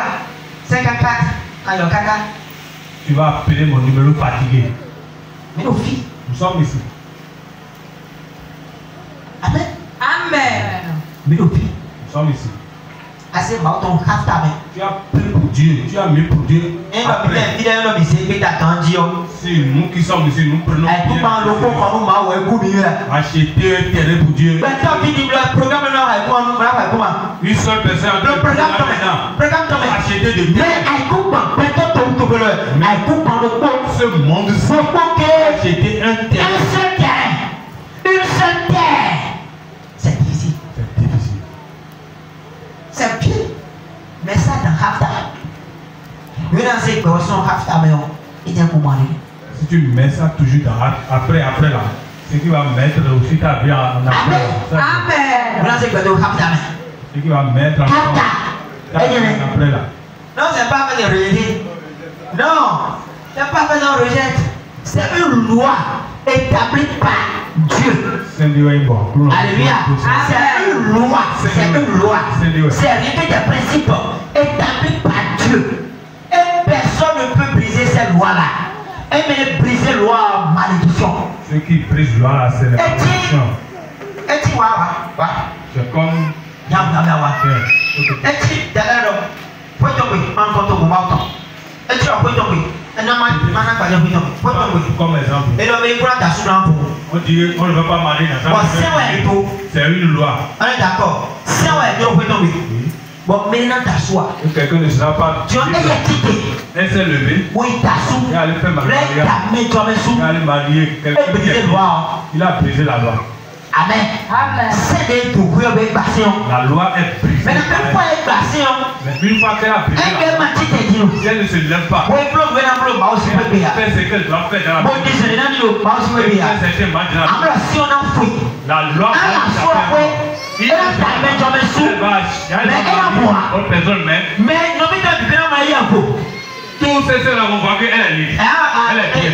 54. Tu vas appeler mon numéro fatigué. Mais nos filles. Nous sommes ici. Amen. Mais nos filles. Nous sommes ici. Tu as pris pour Dieu, tu as mis pour Dieu. Après, c'est nous qui sommes ici, nous prenons bien. Acheter un terrain pour Dieu. Une seule personne acheter des biens. Ce monde acheter un terrain. Une seule terre. C'est difficile. C'est difficile. C'est pire. Mais ça dans Hafta. Si tu mets ça toujours dans, après là, ce qui va mettre aussi ta vie en après. Amen. Ce qui va mettre en après là. Non, c'est pas fait de rejeter. Non, c'est pas fait de rejeter. C'est une loi établie par Dieu. Alléluia. C'est une loi. C'est une loi. C'est rien que des principes établis par Dieu. Et personne ne peut briser ces lois-là. Et même briser la loi en malédiction. Ceux qui brisent la loi là, c'est la malédiction. Et tu vois, c'est comme. Comme exemple. On dit on ne veut pas marier dans ça. C'est une loi. On est d'accord. Si on est bon, maintenant t'assois. Quelqu'un ne sera pas. Tu as elle s'est levée. Oui, t'assois. Et elle fait marier quelqu'un. Il a brisé la loi. Amen. C'est des la loi est brisée. Mais une fois qu'elle a brisé la loi, si elle ne se lève pas, elle fait ce qu'elle doit faire dans la vie. La loi tous ces sœurs vont voir qu'elle est libre. Elle est bien.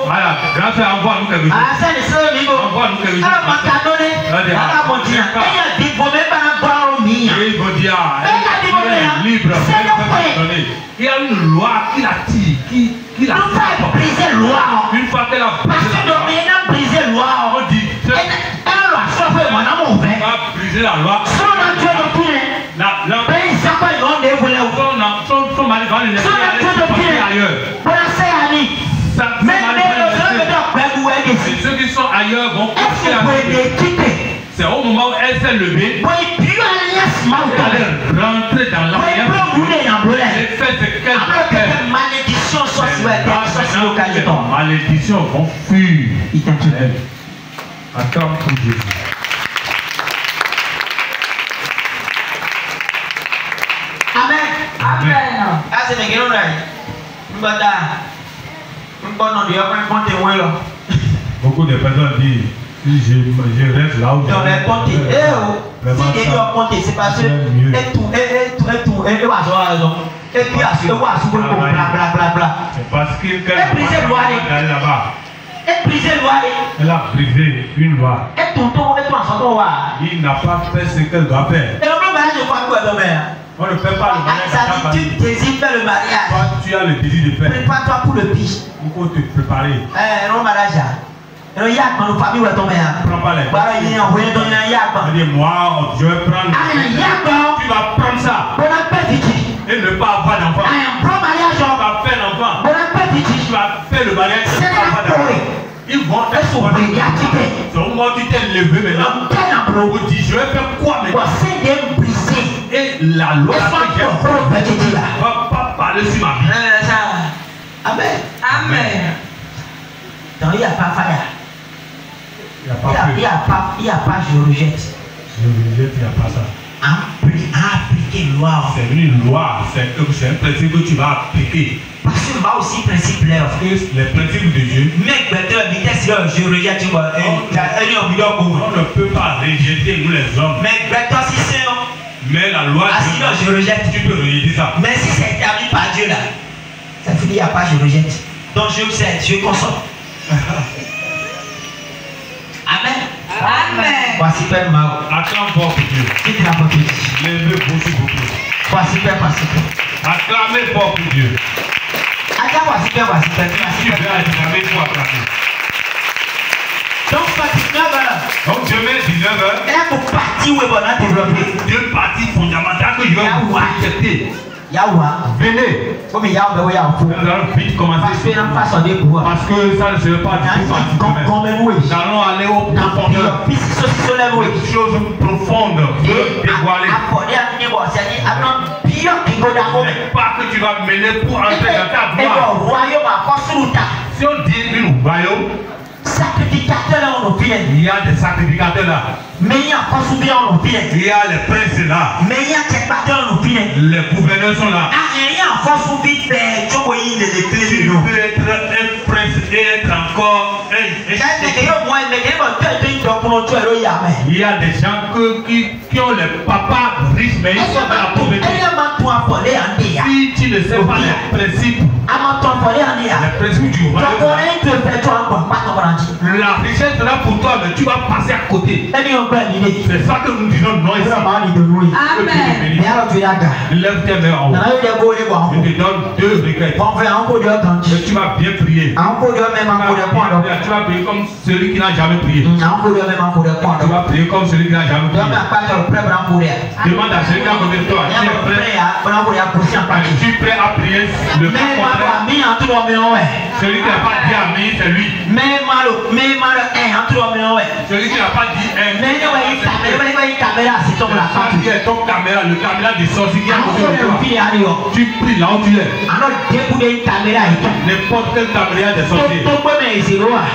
Voilà, grâce à envoie-nous quelque chose. Envoie-nous quelque chose. Il faut dire, elle est libre. Il y a une loi qui la tire, qui la tire. Une fois qu'elle a brisé la loi, on dit, on va briser la loi. Son mari va le laisser ailleurs. Et ceux qui sont ailleurs vont coucher avec. C'est au moment où elle s'est levée. Elle est rentrée dans l'alliance. Elle fait ce qu'elle doit faire. Les malédictions vont fuir. Attends pour Jésus. Amen. Amen. C'est mes guerres là. Beaucoup de personnes disent si je reste là où c'est parce que c'est parce qu'elle est là-bas. Elle a brisé une loi. Il n'a pas fait ce qu'elle doit faire. On ne fait pas le mariage. Tu désires faire le mariage. Toi, tu as le désir de faire. Prépare-toi pour le pitch. Il faut te préparer. Non, mariage. Non, il y a ma famille où est tombée. Prends pas les. Moi, je vais prendre. Tu vas prendre ça. Et ne pas avoir d'enfant. Tu vas faire l'enfant. Tu vas faire le mariage. Tu ne vas pas avoir d'enfant. Ils vont être au moment où tu t'es levé maintenant. On dit, je vais faire quoi maintenant? Et la loi ne va pas parler sur ma vie. Amen. Amen. Donc il n'y a pas faille. Il n'y a pas je rejette. Je rejette, il n'y a pas ça. Appliquer loi. C'est une loi, c'est un principe que tu vas appliquer. Parce que moi aussi principe là. Les principes de Dieu. Mais je rejette. On ne peut pas rejeter nous les hommes. Mais la loi, je rejette. Tu peux rejeter ça. Mais si c'est établi par Dieu là, ça veut dire qu'il n'y a pas je rejette. Donc je consomme. Amen. Amen. Voici Père Mao. Acclame fort pour Dieu. Qui te l'a porté? Lève beaucoup, beaucoup. Voici Père, voici Père. Acclamez fort pour Dieu. Voici Père, voici Père. Si tu veux acclamer, il faut acclamer. Donc, 19h. Donc, demain, 19h. Et là, pour partir où est bon à développer. Deux parties fondamentales que je vais vous accepter. Venez. Nous allons vite commencer. Parce que ça ne serait pas du tout facile. Nous allons aller au profondeur. Des choses profondes. Dévoiler. Pas que tu vas mener pour entrer dans ta gloire. Si on dit une royaume, il y a des sacrificateurs là. Il y a les princes là. Les gouverneurs sont là. Tu peux être un prince et être encore un. Il y a des gens qui ont les papas riches, mais ils sont dans la pauvreté. Si tu ne sais pas les principes, les principes du royaume, la richesse sera pour toi, mais tu vas passer à côté. C'est ça que nous disons non ici. Amen. Lève tes mains en haut. Je te donne 2 requêtes. Et tu vas bien prier. Tu vas prier comme celui qui n'a jamais prié. Tu vas prier comme celui qui n'a jamais prié. Demande à celui qui a côté de toi. Tu es prêt à prier le même contraire? Celui qui n'a pas dit Amen, c'est lui. Celui qui n'a pas dit Amen, c'est ton caméra, le caméra des sorciers qui est à côté de toi. Tu pries là où tu es. N'importe quelle caméra des sorciers.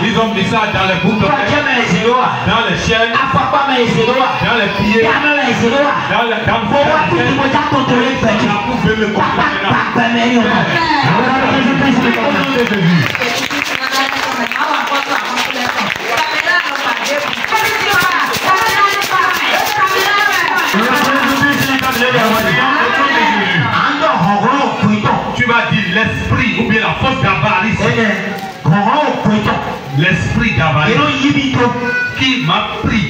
Ils ont mis ça dans les boucles, dans les chaînes, dans les pieds, dans le tu vas dire l'esprit ou bien la force d'avarice. L'esprit d'avarice qui m'a pris.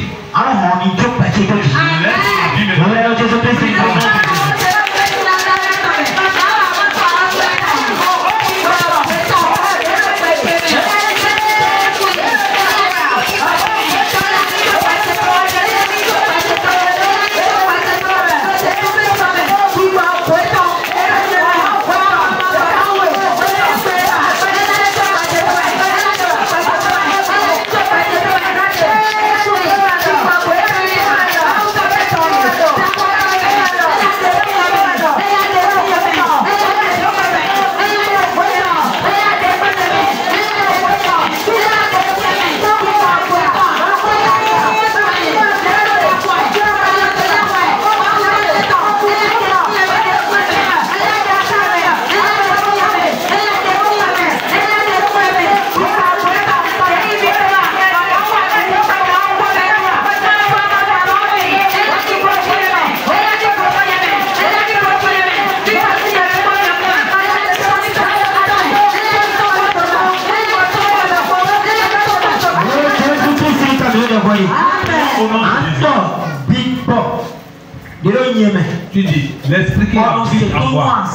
Tu dis, l'esprit qui va avoir.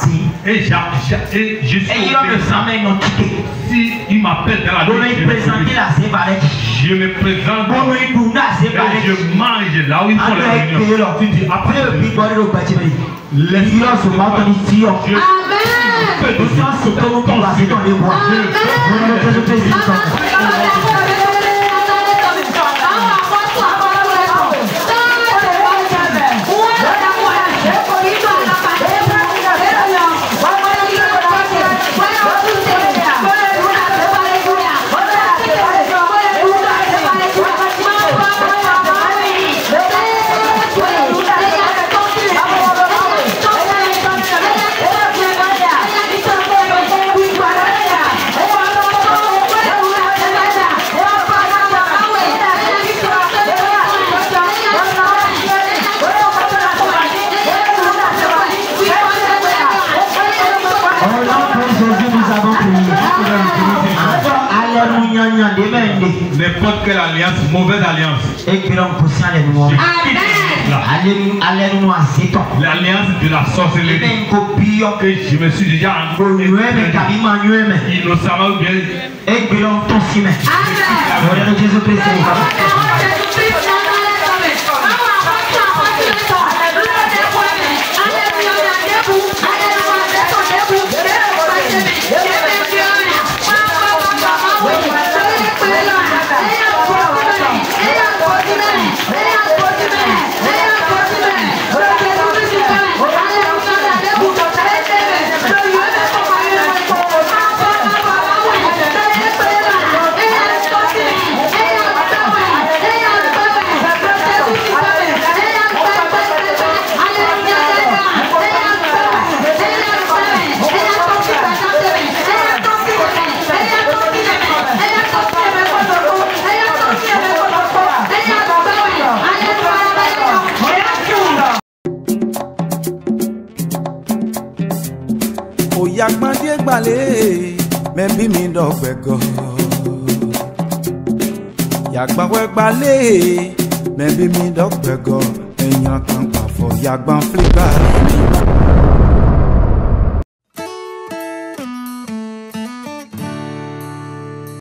Et je suis si il m'appelle dans la vie, je me présente et je mange là où ils font les réunions. Tu dis, après n'importe quelle alliance, mauvaise alliance. L'alliance de la sorcellerie. Que je me suis déjà innocemment ou bien. Yagbandie gbale, membi mi dọgbẹgọ. Yagbanwe gbale, membi mi dọgbẹgọ. Èèyàn kan pàfọ̀ yagban flipa.